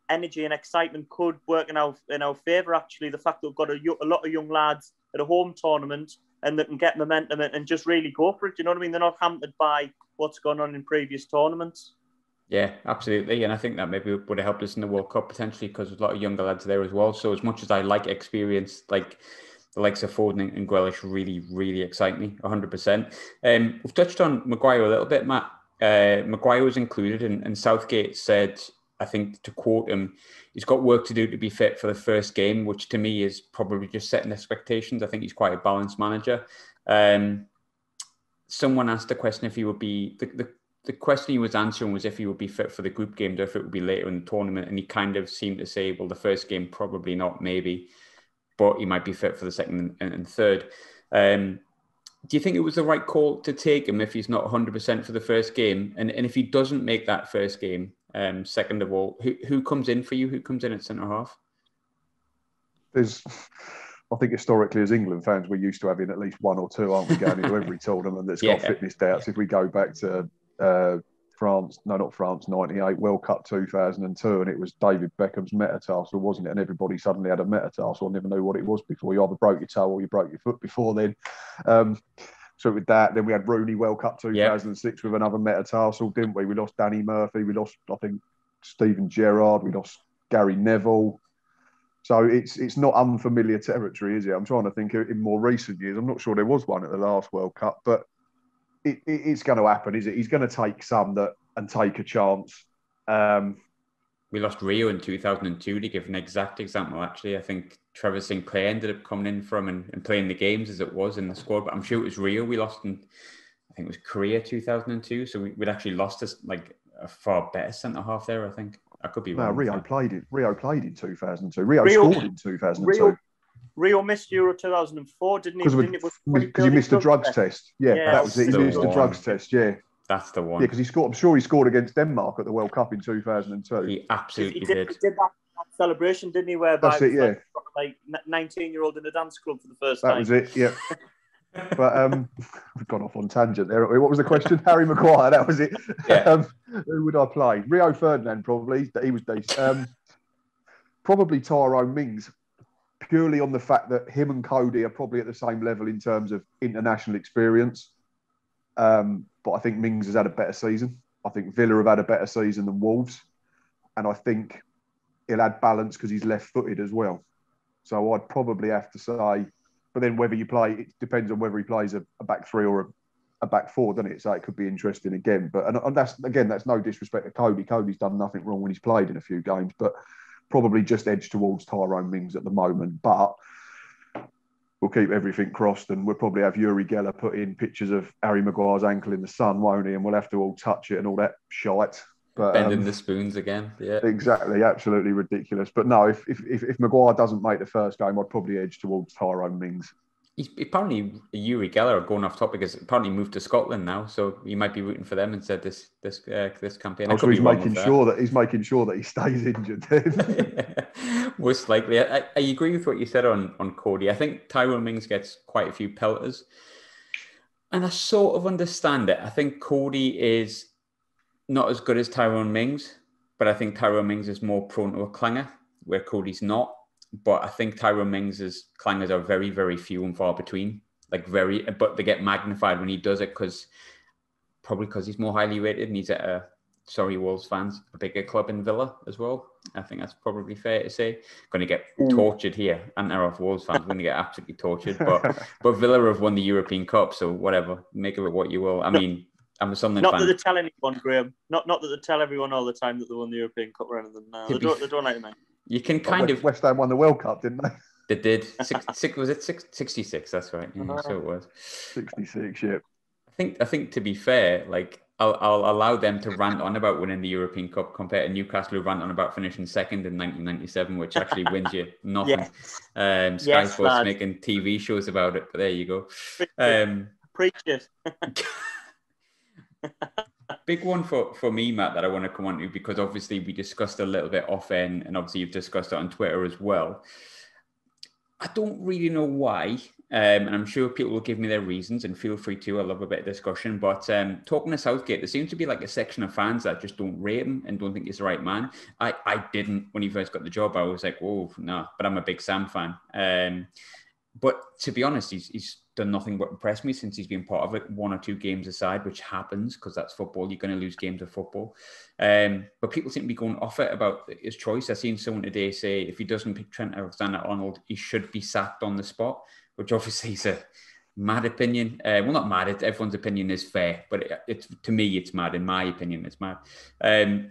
energy and excitement could work in our favour. Actually, the fact that we've got a lot of young lads at a home tournament and that can get momentum and just really go for it. Do you know what I mean? They're not hampered by what's gone on in previous tournaments. Yeah, absolutely. And I think that maybe would have helped us in the World Cup potentially because there's a lot of younger lads there as well. So as much as I like experience, like the likes of Foden and Grealish really, really excite me 100%. We've touched on Maguire a little bit, Matt. Maguire was included and Southgate said, I think to quote him, he's got work to do to be fit for the first game, which to me is probably just setting expectations. I think he's quite a balanced manager. Someone asked the question if he would be... The question he was answering was if he would be fit for the group game or if it would be later in the tournament. And he kind of seemed to say, well, the first game, probably not, maybe. But he might be fit for the second and third. Do you think it was the right call to take him if he's not 100% for the first game? And if he doesn't make that first game, second of all, who comes in for you? Who comes in at centre-half? I think historically as England fans, we're used to having at least one or two, aren't we, going into every tournament that's got fitness doubts. If we go back to France, 98, World Cup 2002, and it was David Beckham's metatarsal, wasn't it? And everybody suddenly had a metatarsal. I never knew what it was before. You either broke your toe or you broke your foot before then. So with that, then we had Rooney World Cup 2006 with another metatarsal, didn't we? We lost Danny Murphy, we lost, I think, Steven Gerrard, we lost Gary Neville. So it's not unfamiliar territory, is it? I'm trying to think in more recent years. I'm not sure there was one at the last World Cup, but it's going to happen, is it? He's going to take some and take a chance. We lost Rio in 2002 to give an exact example, actually. I think Trevor Sinclair ended up coming in from and playing the games as it was in the squad, but I'm sure it was Rio we lost in, I think it was Korea 2002. So we'd actually lost a far better centre-half there, I think. I could be wrong. No, Rio played in 2002. Rio scored in 2002. Rio missed Euro 2004, didn't he? Because he missed the drugs test. Yeah, that was it. He missed the drugs test, yeah. That's the one. Yeah, because he scored. I'm sure he scored against Denmark at the World Cup in 2002. He absolutely did. He did that celebration, didn't he? Whereby that's it, yeah. Like 19-year-old in a dance club for the first time. That was it, yeah. But we've gone off on tangent there. What was the question? Harry Maguire, that was it. Yeah. Who would I play? Rio Ferdinand, probably. He was decent. Probably Tyrone Mings, purely on the fact that him and Cody are probably at the same level in terms of international experience. But I think Mings has had a better season. I think Villa have had a better season than Wolves. And I think he'll add balance because he's left-footed as well. So I'd probably have to say, but then whether you play, it depends on whether he plays a back three or a back four, doesn't it? So it could be interesting again. But and that's no disrespect to Cody. Cody's done nothing wrong when he's played in a few games, but probably just edge towards Tyrone Mings at the moment. But we'll keep everything crossed, and we'll probably have Uri Geller put in pictures of Harry Maguire's ankle in the sun, won't he? And we'll have to all touch it and all that shite. But, bending the spoons again, yeah. Exactly, absolutely ridiculous. But no, if Maguire doesn't make the first game, I'd probably edge towards Tyrone Mings. He's apparently Uri Geller, going off topic, has apparently moved to Scotland now, so you might be rooting for them instead this campaign. So he's making sure that he stays injured. Then. Most likely, I agree with what you said on Cody. I think Tyrone Mings gets quite a few pelters, and I sort of understand it. I think Cody is not as good as Tyrone Mings, but I think Tyrone Mings is more prone to a clanger, where Cody's not. But I think Tyrone Mings' clangers are very, very few and far between. But they get magnified when he does it probably because he's more highly rated and he's at sorry, Wolves fans, a bigger club in Villa as well. I think that's probably fair to say. Going to get tortured here, and they're off Wolves fans. Going to get absolutely tortured. But Villa have won the European Cup, so whatever. Make of it what you will. I mean, I'm a Sunderland Not fan. that they tell anyone, Graham. Not that they tell everyone all the time that they won the European Cup or anything. No, they don't like them. You can kind of. West Ham won the World Cup, didn't they? They did. Was it 66? That's right. Yeah, so it was 66. Yeah. I think to be fair, like I'll allow them to rant on about winning the European Cup compared to Newcastle, who rant on about finishing second in 1997, which actually wins you nothing. Sky Sports making TV shows about it, but there you go. Preach it. Big one for me, Matt, that I want to come on to, because obviously we discussed a little bit off end, and obviously you've discussed it on Twitter as well. I don't really know why, and I'm sure people will give me their reasons, and feel free to. I love a bit of discussion. But talking to Southgate, there seems to be like a section of fans that just don't rate him and don't think he's the right man. I didn't when he first got the job. I was like, whoa, no. But I'm a big Sam fan. But to be honest, he's done nothing but impress me since he's been part of it. 1 or 2 games aside, which happens because that's football. You're going to lose games of football. But people seem to be going off it about his choice. I've seen someone today say if he doesn't pick Trent Alexander-Arnold, he should be sacked on the spot, which obviously is a mad opinion. Well, not mad. Everyone's opinion is fair, but it's to me, it's mad. In my opinion, it's mad.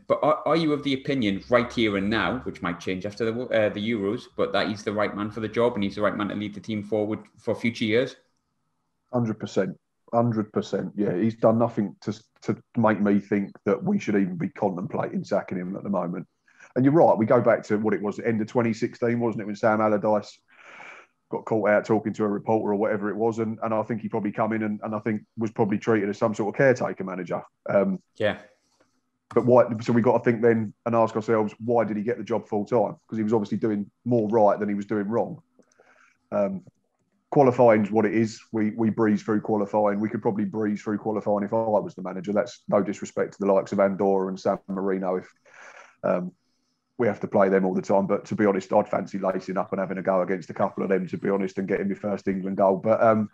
But are you of the opinion right here and now, which might change after the Euros, but that he's the right man for the job and he's the right man to lead the team forward for future years? 100%. 100%. Yeah, he's done nothing to make me think that we should even be contemplating sacking him at the moment. And you're right. We go back to what it was, the end of 2016, wasn't it, when Sam Allardyce got caught out talking to a reporter or whatever it was, and I think he probably come in and I think was probably treated as some sort of caretaker manager. Yeah. But why? So we got to think then and ask ourselves, why did he get the job full time? Because he was obviously doing more right than he was doing wrong. Qualifying is what it is. We breeze through qualifying. We could probably breeze through qualifying if I was the manager. That's no disrespect to the likes of Andorra and San Marino if we have to play them all the time. But to be honest, I'd fancy lacing up and having a go against a couple of them, to be honest, and getting my first England goal. But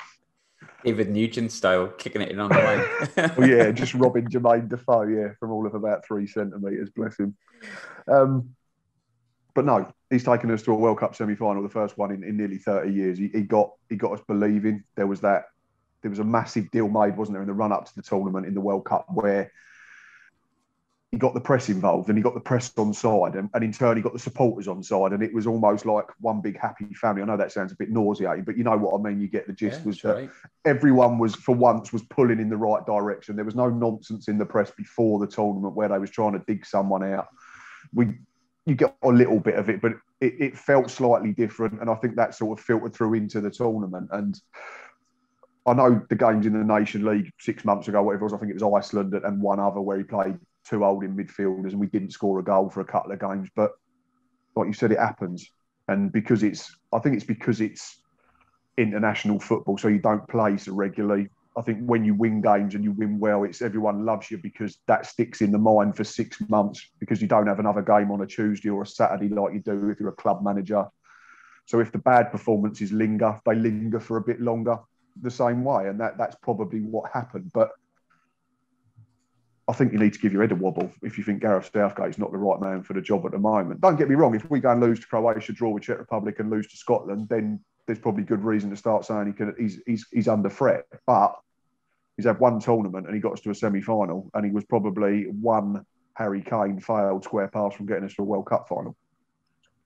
David Nugent style, kicking it in on the line. well, yeah, just robbing Jermaine Defoe, yeah, from all of about 3 centimetres, bless him. But no, he's taken us to a World Cup semi-final, the first one in nearly 30 years. He got us believing. There was a massive deal made, wasn't there, in the run-up to the tournament in the World Cup, where he got the press involved and he got the press on side, and in turn he got the supporters on side, and it was almost like one big happy family. I know that sounds a bit nauseating, but you know what I mean. You get the gist. Everyone was, for once, was pulling in the right direction. There was no nonsense in the press before the tournament where they was trying to dig someone out. You get a little bit of it, but it felt slightly different, and I think that sort of filtered through into the tournament. And I know the games in the Nation League 6 months ago, whatever it was, I think it was Iceland and one other where he played 2 holding midfielders and we didn't score a goal for a couple of games. But like you said, it happens. And because it's international football, so you don't play so regularly. I think when you win games and you win well, it's everyone loves you because that sticks in the mind for 6 months, because you don't have another game on a Tuesday or a Saturday like you do if you're a club manager. So if the bad performances linger, they linger for a bit longer the same way. And that's probably what happened. But I think you need to give your head a wobble if you think Gareth Southgate's not the right man for the job at the moment. Don't get me wrong, if we go and lose to Croatia, draw with Czech Republic and lose to Scotland, then there's probably good reason to start saying he's under threat. But he's had one tournament and he got us to a semi-final, and he was probably one Harry Kane failed square pass from getting us to a World Cup final.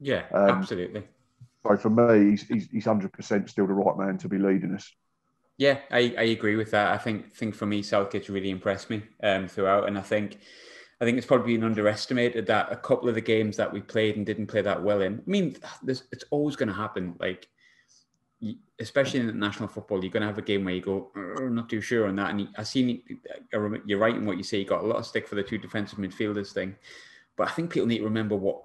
Yeah, absolutely. So for me, he's 100% still the right man to be leading us. Yeah, I agree with that. I think for me, Southgate's really impressed me throughout, and I think it's probably been underestimated that a couple of the games that we played and didn't play that well in. I mean, it's always going to happen. Like, especially in international football, you're going to have a game where you go, I'm not too sure on that. And you're right in what you say. You got a lot of stick for the 2 defensive midfielders thing, but I think people need to remember what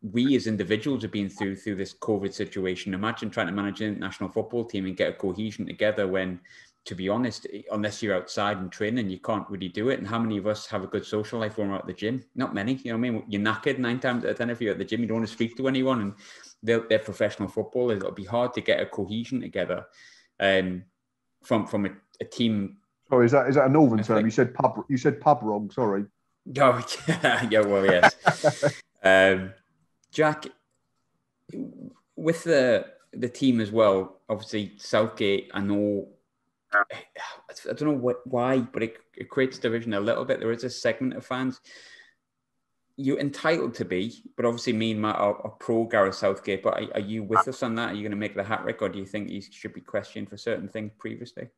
we as individuals have been through this COVID situation. Imagine trying to manage an international football team and get a cohesion together when, to be honest, unless you're outside and training, you can't really do it. And how many of us have a good social life when we're at the gym? Not many. You know what I mean? You're knackered 9 times out of 10 if you're at the gym. You don't want to speak to anyone, and they're professional footballers. It'll be hard to get a cohesion together from a team. Sorry, is that a northern term? You said pub wrong. Sorry. Oh, yeah, well, yes. Jack, with the team as well, obviously Southgate, I know, I don't know why, but it creates division a little bit. There is a segment of fans you're entitled to be, but obviously me and Matt are pro Gareth Southgate. But are you with us on that? Are you going to make the hat trick, or do you think he should be questioned for certain things previously?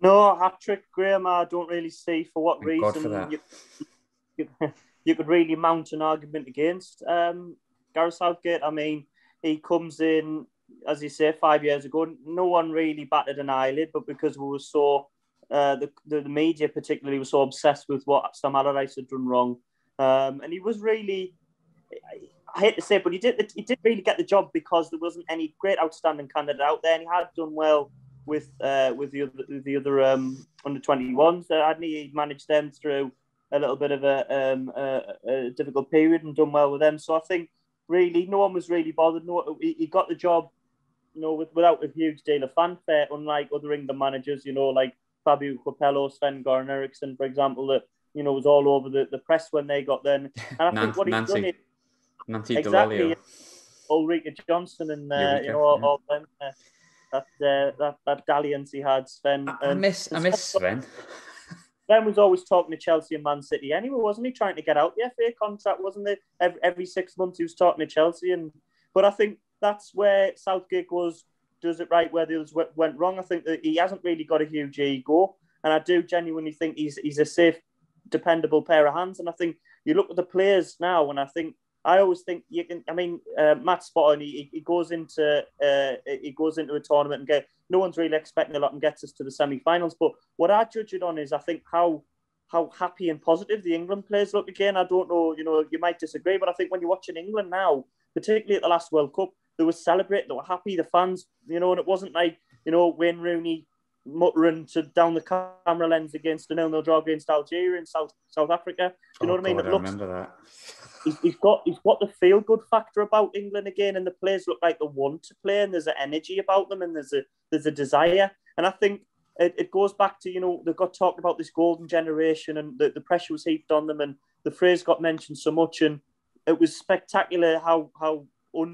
No, hat trick, Graham. I don't really see for what Thank God for reason that. you could really mount an argument against Gareth Southgate. I mean, he comes in, as you say, 5 years ago. No one really batted an eyelid, but because we were so the media particularly was so obsessed with what Sam Allardyce had done wrong, and he was really. I hate to say it, but he did really get the job because there wasn't any great outstanding candidate out there, and he had done well with the other under 21s. Hadn't he? He managed them through a little bit of a difficult period and done well with them. So I think really no one was really bothered. No, he got the job, without a huge deal of fanfare, unlike other England managers, like Fabio Capello, Sven-Goran Eriksson, for example, that was all over the press when they got there. And I think what he's done is Nancy exactly Delelio. Ulrika Johnson and Eureka, all them. That dalliance he had, Sven. I miss Sven. Sven was always talking to Chelsea and Man City anyway, wasn't he? Trying to get out the FA contract, wasn't it? Every 6 months he was talking to Chelsea, but I think that's where Southgate does it right, where the others went wrong. I think that he hasn't really got a huge ego, and I do genuinely think he's a safe, dependable pair of hands. And I think you look at the players now, and I always think you can. I mean, Matt's spot on. He goes into a tournament and no one's really expecting a lot and gets us to the semi-finals. But what I judge it on is I think how happy and positive the England players look again. I don't know, you might disagree, but I think when you're watching England now, particularly at the last World Cup, they were celebrating, they were happy, the fans, and it wasn't like, Wayne Rooney muttering down the camera lens against a 0-0 draw against Algeria in South Africa. Do you know what I mean? God, I remember that. He's got the feel good factor about England again, and the players look like they want to play, and there's an energy about them, and there's a desire. And I think it goes back to they got talked about this golden generation, and the pressure was heaped on them, and the phrase got mentioned so much, and it was spectacular how we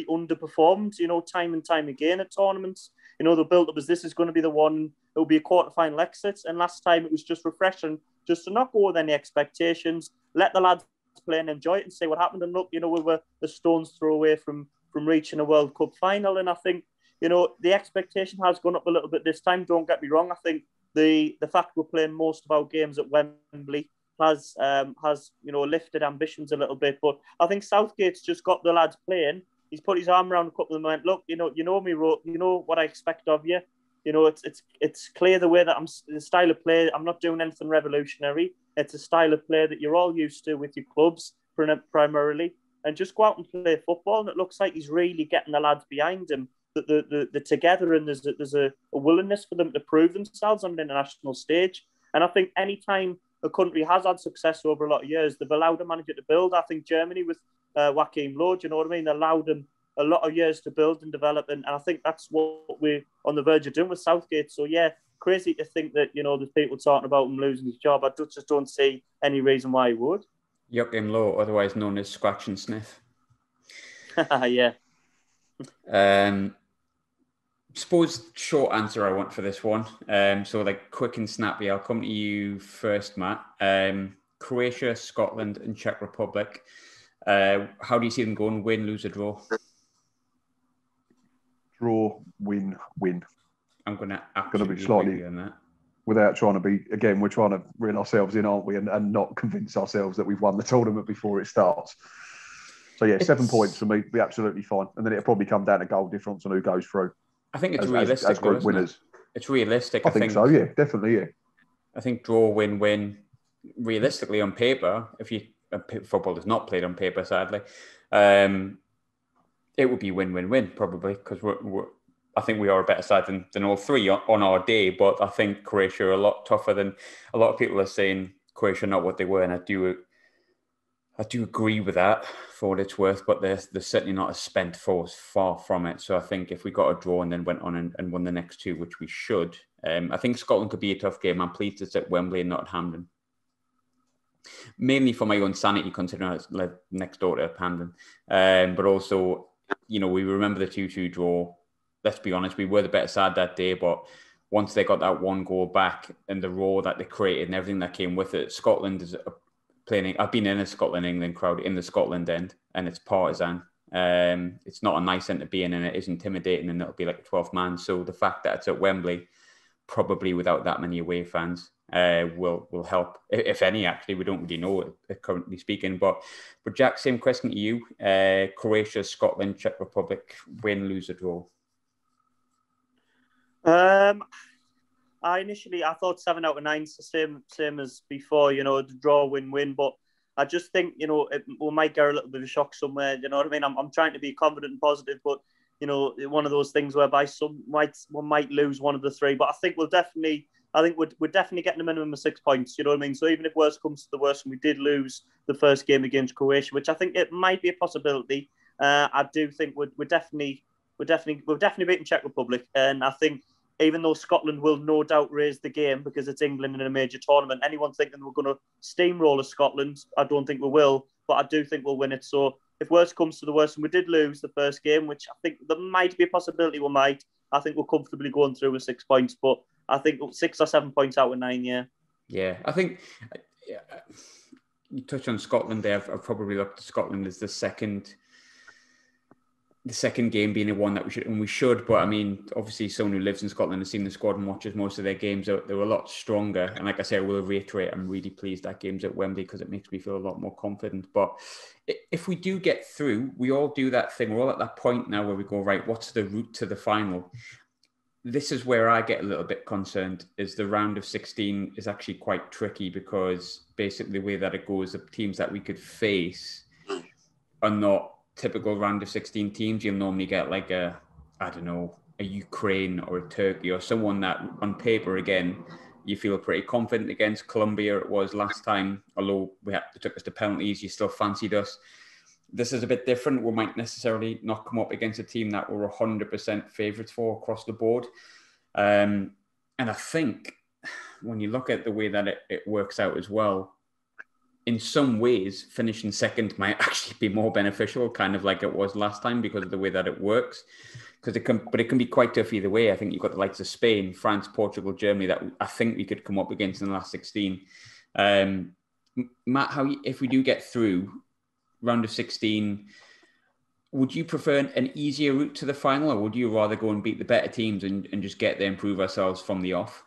underperformed, time and time again at tournaments. The build up was this is going to be the one. It will be a quarterfinal exit, and last time it was just refreshing, just to not go with any expectations, let the lads play and enjoy it and see what happened. And look, we were a stone's throw away from reaching a World Cup final. And I think, the expectation has gone up a little bit this time. Don't get me wrong. I think the fact we're playing most of our games at Wembley has lifted ambitions a little bit. But I think Southgate's just got the lads playing. He's put his arm around a couple of them and went, look, you know me, what I expect of you. It's clear the way that the style of play. I'm not doing anything revolutionary. It's a style of play that you're all used to with your clubs primarily, and just go out and play football. And it looks like he's really getting the lads behind him. The together, and there's a willingness for them to prove themselves on an international stage. And I think any time a country has had success over a lot of years, they've allowed a manager to build. I think Germany with Joachim Low, you know what I mean? They allowed him a lot of years to build and develop, and I think that's what we're on the verge of doing with Southgate. So yeah, crazy to think that there's people talking about him losing his job. I just don't see any reason why he would. Joachim Low, otherwise known as Scratch and Sniff. Yeah. Suppose short answer I want for this one. So quick and snappy. I'll come to you first, Matt. Croatia, Scotland, and Czech Republic. How do you see them going? Win, lose, or draw? Draw, win. I'm going to be slightly on that. Without trying to be, again, we're trying to reel ourselves in, aren't we? And not convince ourselves that we've won the tournament before it starts. So yeah, 7 points for me, be absolutely fine. And then it'll probably come down to goal difference on who goes through. I think it's realistic as group winners. It's realistic. I think so, yeah, definitely, yeah. I think draw, win. Realistically, on paper, football is not played on paper, sadly, it would be win probably, because I think we are a better side than all three on our day. But I think Croatia are a lot tougher than a lot of people are saying. Croatia are not what they were, and I do agree with that for what it's worth. But they're certainly not as spent force, far from it. So I think if we got a draw and then went on and won the next two, which we should, I think Scotland could be a tough game. I'm pleased it's at Wembley and not at Hampden. Mainly for my own sanity, considering I live next door to Hampden. But also, we remember the 2-2 draw. Let's be honest, we were the better side that day, but once they got that one goal back and the roar that they created and everything that came with it, Scotland is playing. I've been in a Scotland-England crowd in the Scotland end, and it's partisan. It's not a nice end to be in, and it is intimidating, and it'll be like a 12th man. So the fact that it's at Wembley, probably without that many away fans, will help, if any. Actually, we don't really know currently speaking. But Jack, same question to you: Croatia, Scotland, Czech Republic, win, lose, or draw? I thought 7 out of 9 is the same as before. The draw, win. But I just think we might get a little bit of a shock somewhere. You know what I mean? I'm trying to be confident and positive, but one of those things whereby one might lose one of the three. But I think we're definitely getting a minimum of 6 points. You know what I mean? So even if worst comes to the worst, and we did lose the first game against Croatia, which I think it might be a possibility, I do think we're definitely beating Czech Republic, and I think, even though Scotland will no doubt raise the game because it's England in a major tournament, anyone thinking we're going to steamroller Scotland, I don't think we will, but I do think we'll win it. So if worst comes to the worst, and we did lose the first game, which I think there might be a possibility we might, I think we're comfortably going through with 6 points, but I think 6 or 7 points out of 9, yeah. Yeah, I think you touched on Scotland there. I've probably looked at Scotland as the second game being the one that we should. But I mean, obviously, someone who lives in Scotland has seen the squad and watches most of their games. They were a lot stronger. And like I say, I will reiterate, I'm really pleased that game's at Wembley because it makes me feel a lot more confident. But if we do get through, we all do that thing. We're all at that point now where we go, right, what's the route to the final? This is where I get a little bit concerned, is the round of 16 is actually quite tricky because basically the way that it goes, the teams that we could face are not typical round of 16 teams. You'll normally get like a Ukraine or a Turkey or someone that on paper, again, you feel pretty confident against. Colombia it was last time, although it took us to penalties, you still fancied us. This is a bit different. We might necessarily not come up against a team that we're 100% favourites for across the board. And I think when you look at the way that it works out as well, in some ways, finishing second might actually be more beneficial, kind of like it was last time, because of the way that it works. But it can be quite tough either way. I think you've got the likes of Spain, France, Portugal, Germany that I think we could come up against in the last 16. Matt, if we do get through round of 16, would you prefer an easier route to the final, or would you rather go and beat the better teams and just get there and prove ourselves from the off?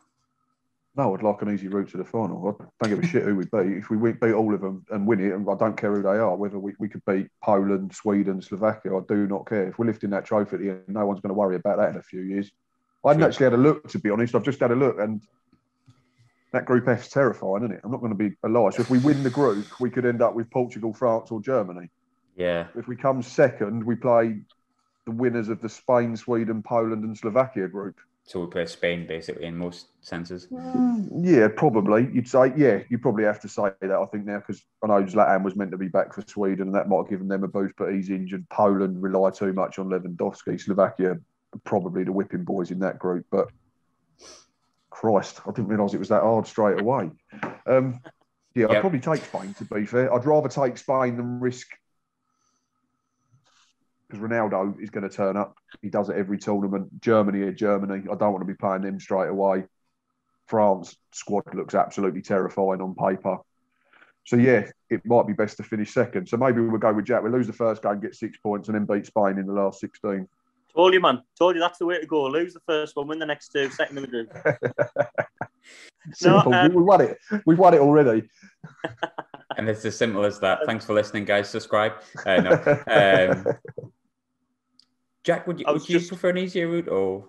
No, I'd like an easy route to the final. I don't give a shit who we beat. If we beat all of them and win it, and I don't care who they are, whether we could beat Poland, Sweden, Slovakia, I do not care. If we're lifting that trophy at the end, no one's going to worry about that in a few years. I hadn't actually had a look, to be honest. I've just had a look, and that Group F's terrifying, isn't it? I'm not going to be a lie. So if we win the group, we could end up with Portugal, France or Germany. Yeah. If we come second, we play the winners of the Spain, Sweden, Poland and Slovakia group. So we play Spain, basically, in most senses. Yeah, probably. You'd say, yeah, you probably have to say that, I think, now, because I know Zlatan was meant to be back for Sweden and that might have given them a boost, but he's injured. Poland rely too much on Lewandowski. Slovakia, probably the whipping boys in that group. But Christ, I didn't realise it was that hard straight away. I'd probably take Spain, to be fair. I'd rather take Spain than risk, because Ronaldo is going to turn up. He does it every tournament. Germany. I don't want to be playing them straight away. France squad looks absolutely terrifying on paper. So, yeah, it might be best to finish second. So maybe we'll go with Jack. We'll lose the first game, get 6 points, and then beat Spain in the last 16. Told you, man. Told you that's the way to go. Lose the first one, win the next two, second in the group. Simple. We won it. We've won it already. And it's as simple as that. Thanks for listening, guys. Subscribe. Jack, would you prefer an easier route, or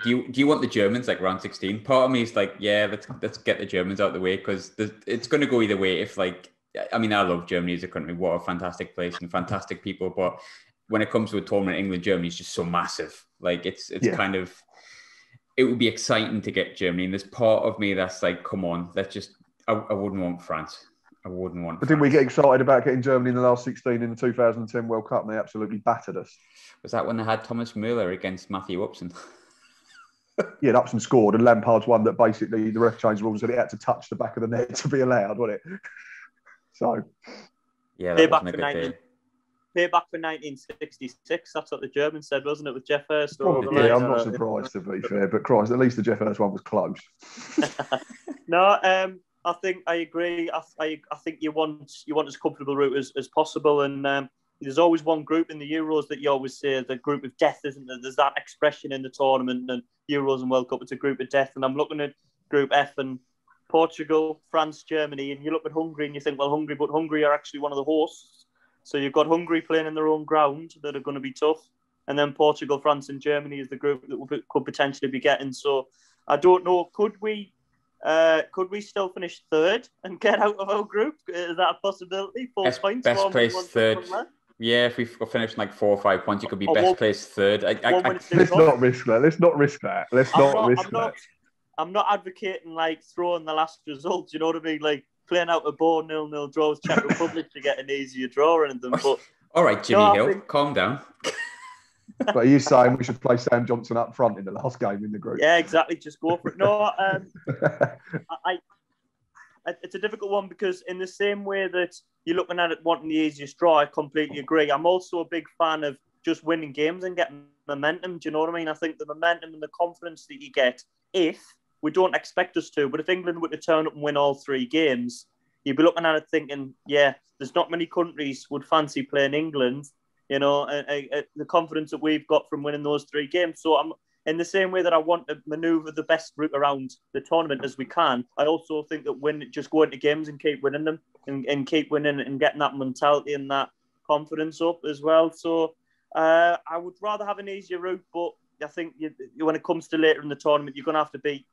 do you want the Germans like round 16? Part of me is like, yeah, let's get the Germans out of the way, because it's going to go either way. If I love Germany as a country. What a fantastic place and fantastic people. But when it comes to a tournament, England, Germany is just so massive. Like it's kind of, it would be exciting to get Germany. And there's part of me that's like, come on, I wouldn't want France. But didn't we get excited about getting Germany in the last 16 in the 2010 World Cup, and they absolutely battered us? Was that when they had Thomas Müller against Matthew Upson? Yeah, Upson scored, and Lampard's one that basically the ref changed the rules and it had to touch the back of the net to be allowed, wasn't it? So, Yeah, that Payback wasn't a for good 19. day. Payback for 1966. That's what the Germans said, wasn't it, with Jeff Hurst? probably, yeah, I'm not surprised to be fair, but Christ, at least the Jeff Hurst one was close. No, I think I agree. I think you want as comfortable a route as possible, and there's always one group in the Euros that you always say the group of death, isn't there? There's that expression in the tournament and Euros and World Cup. It's a group of death, and I'm looking at Group F and Portugal, France, Germany, and you look at Hungary and you think, well, Hungary are actually one of the hosts. So you've got Hungary playing in their own ground that are going to be tough, and then Portugal, France, and Germany is the group that could potentially be getting. So I don't know. Could we still finish third and get out of our group? Is that a possibility? Best place third. Yeah, if we finished like 4 or 5 points, you could be best placed third. Let's not risk that. I'm not advocating like throwing the last result. You know what I mean? Like playing out a ball 0-0 draw with Czech Republic to get an easier draw or anything. But all right, Jimmy Hill, calm down. But are you saying we should play Sam Johnson up front in the last game in the group? Yeah, exactly. Just go for it. No, it's a difficult one because in the same way that you're looking at it wanting the easiest draw, I completely agree. I'm also a big fan of just winning games and getting momentum. Do you know what I mean? I think the momentum and the confidence that you get, if we don't expect us to, but if England were to turn up and win all 3 games, you'd be looking at it thinking, yeah, there's not many countries would fancy playing England, you know, the confidence that we've got from winning those 3 games. So I'm in the same way that I want to manoeuvre the best route around the tournament as we can. I also think that just go into games and keep winning them and keep winning and getting that mentality and that confidence up as well. So I would rather have an easier route, but I think when it comes to later in the tournament, you're going to have to beat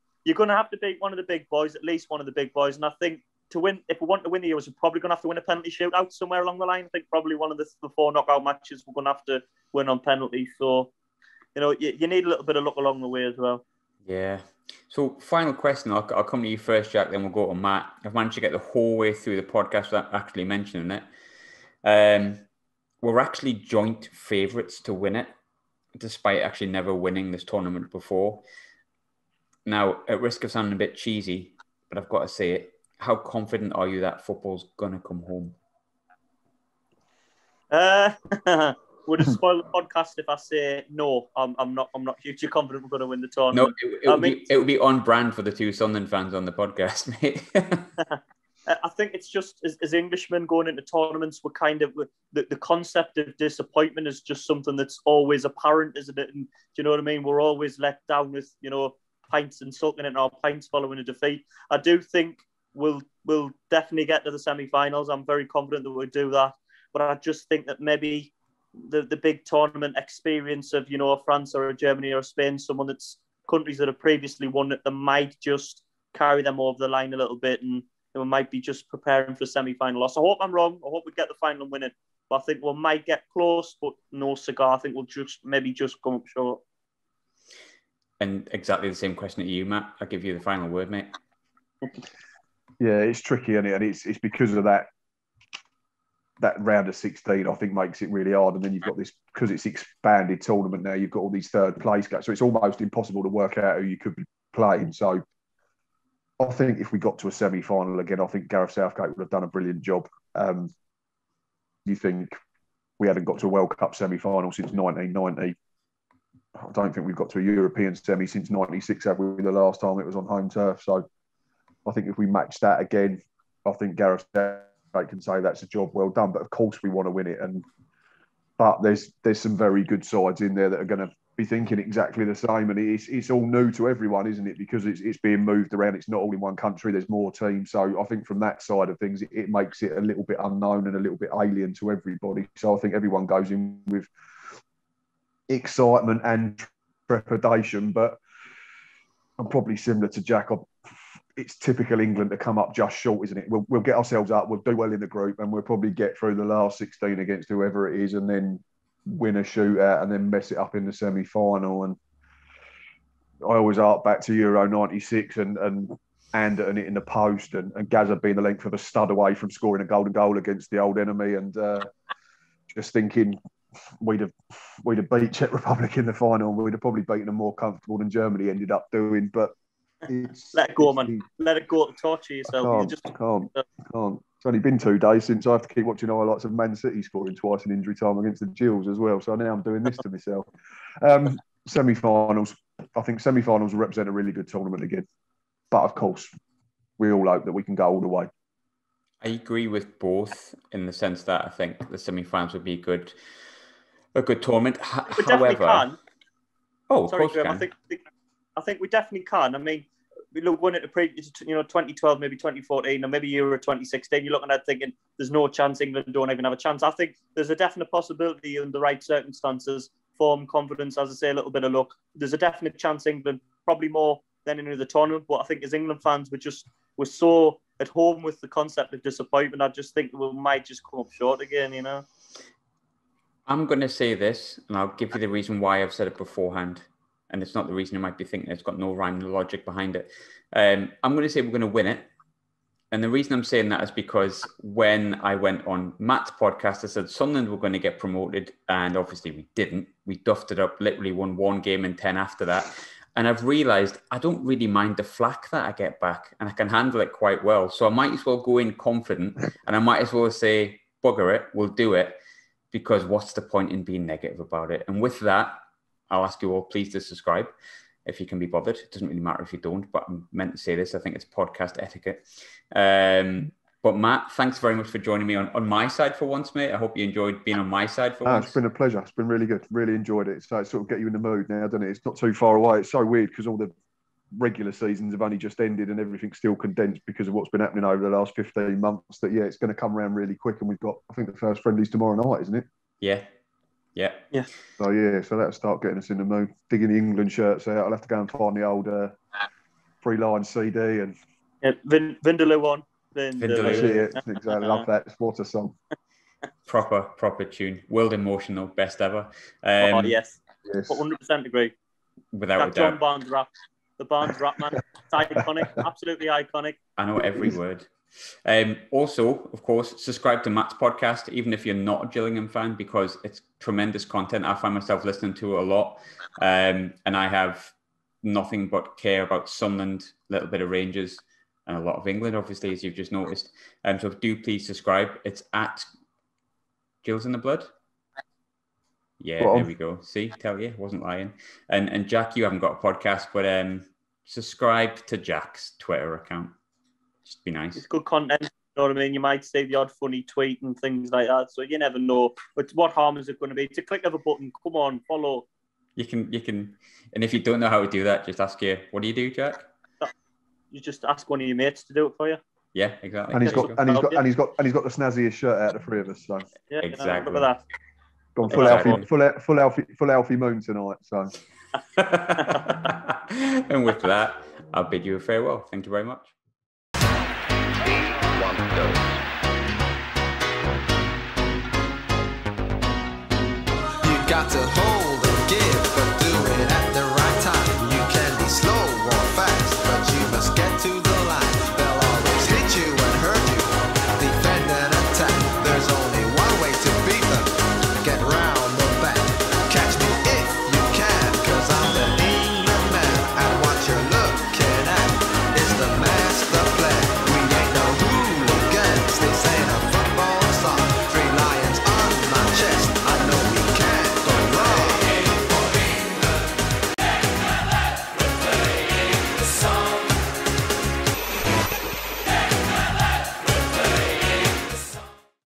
one of the big boys, at least one of the big boys. And I think to win, if we want to win the Euros, we're probably going to have to win a penalty shootout somewhere along the line. I think probably one of the 4 knockout matches we're going to have to win on penalty. So, you know, you need a little bit of luck along the way as well. Yeah. So, final question. I'll come to you first, Jack, then we'll go to Matt. I've managed to get the whole way through the podcast without actually mentioning it. We're actually joint favourites to win it, despite actually never winning this tournament before. Now, at risk of sounding a bit cheesy, but I've got to say it, how confident are you that football's going to come home? Would it spoil the podcast if I say no? I'm not hugely confident we're going to win the tournament. No, it would be on brand for the 2 Sunderland fans on the podcast, mate. I think it's just as Englishmen going into tournaments, we're kind of the concept of disappointment is just something that's always apparent, isn't it? And do you know what I mean? We're always let down with pints and sulking in our pints following a defeat. I do think we'll definitely get to the semi-finals. I'm very confident that we'll do that. But I just think that maybe the big tournament experience of, a France or a Germany or a Spain, someone that's countries that have previously won it, that might just carry them over the line a little bit and we might be just preparing for a semi-final loss. I hope I'm wrong. I hope we get the final and win it. But I think we might get close, but no cigar. I think we'll just come up short. And exactly the same question to you, Matt. I'll give you the final word, mate. Yeah, it's tricky, isn't it? And it's because of that round of 16, I think, makes it really hard. And then you've got this, because it's expanded tournament now, you've got all these third place games. So it's almost impossible to work out who you could be playing. So I think if we got to a semi-final again, I think Gareth Southgate would have done a brilliant job. You think we hadn't got to a World Cup semi-final since 1990. I don't think we've got to a European semi since 96, have we? The last time it was on home turf. So I think if we match that again, I think Gareth Southgate can say that's a job well done. But of course we want to win it. But there's some very good sides in there that are going to be thinking exactly the same. And it's all new to everyone, isn't it? Because it's being moved around. It's not all in one country. There's more teams. So I think from that side of things, it makes it a little bit unknown and a little bit alien to everybody. So I think everyone goes in with excitement and trepidation. But I'm probably similar to Jack. It's typical England to come up just short, isn't it? We'll get ourselves up, we'll do well in the group, and we'll probably get through the last 16 against whoever it is, and then win a shootout and then mess it up in the semi-final. And I always hark back to Euro 96 and Anderton it in the post and Gaza being the length of a stud away from scoring a golden goal against the old enemy, and just thinking we'd have beat Czech Republic in the final. We'd have probably beaten them more comfortable than Germany ended up doing. But let it go, man. Let it go to torture yourself. I can't. It's only been 2 days since I have to keep watching highlights of Man City scoring twice in injury time against the Gills as well. So now I'm doing this to myself. Semi-finals. I think semi-finals will represent a really good tournament again. But of course, we all hope that we can go all the way. I agree with both in the sense that I think the semi-finals would be a good tournament. We definitely can. Oh, sorry, of course Graham, we can. I think we definitely can. I mean, we look one at the 2012, maybe 2014, or maybe Euro 2016. You're looking at thinking there's no chance England don't even have a chance. I think there's a definite possibility in the right circumstances, form, confidence, as I say, a little bit of luck. There's a definite chance England, probably more than in the tournament. But I think as England fans, we're so at home with the concept of disappointment. I just think we might just come up short again, you know. I'm going to say this, and I'll give you the reason why I've said it beforehand. And it's not the reason you might be thinking it's got no rhyme or logic behind it. I'm going to say we're going to win it. And the reason I'm saying that is because when I went on Matt's podcast, I said Sunderland were going to get promoted. And obviously we didn't. We duffed it up, literally won 1 game in 10 after that. And I've realised I don't really mind the flack that I get back. And I can handle it quite well. So I might as well go in confident. And I might as well say, bugger it, we'll do it. Because what's the point in being negative about it? And with that, I'll ask you all please to subscribe if you can be bothered. It doesn't really matter if you don't, but I'm meant to say this. I think it's podcast etiquette. But Matt, thanks very much for joining me on my side for once, mate. I hope you enjoyed being on my side for once. It's been a pleasure. It's been really good. Really enjoyed it. So it sort of get you in the mood now, doesn't it? It's not too far away. It's so weird because all the regular seasons have only just ended and everything's still condensed because of what's been happening over the last 15 months. That, yeah, it's going to come around really quick. And we've got, I think, the first friendlies tomorrow night, isn't it? Yeah. So that'll start getting us in the mood. Digging the England shirts out. I'll have to go and find the old 3-line CD and Vindaloo one. Vindaloo. Exactly. Love that. What a song. Proper tune. World in Motion though, best ever. Yes. 100% agree. Without that a doubt. John Barnes rap. The Barnes rap, man. It's iconic. Absolutely iconic. I know every word. Also, of course, subscribe to Matt's podcast, even if you're not a Gillingham fan, because it's tremendous content. I find myself listening to it a lot. And I have nothing but care about Sunderland, a little bit of Rangers, and a lot of England, obviously, as you've just noticed. So do please subscribe. It's at Gills In The Blood. Yeah, there we go. See, tell you, wasn't lying. And Jack, you haven't got a podcast, but subscribe to Jack's Twitter account. Just be nice. It's good content. You know what I mean? You might see the odd funny tweet and things like that. So you never know. But what harm is it going to be? It's a click of a button. Come on, follow. You can. And if you don't know how to do that, just ask you, what do you do, Jack? You just ask one of your mates to do it for you. Yeah, exactly. And he's got the snazziest shirt out of the 3 of us. So yeah, exactly. Look at that. Gone full Alfie Moon tonight. So and with that, I'll bid you a farewell. Thank you very much.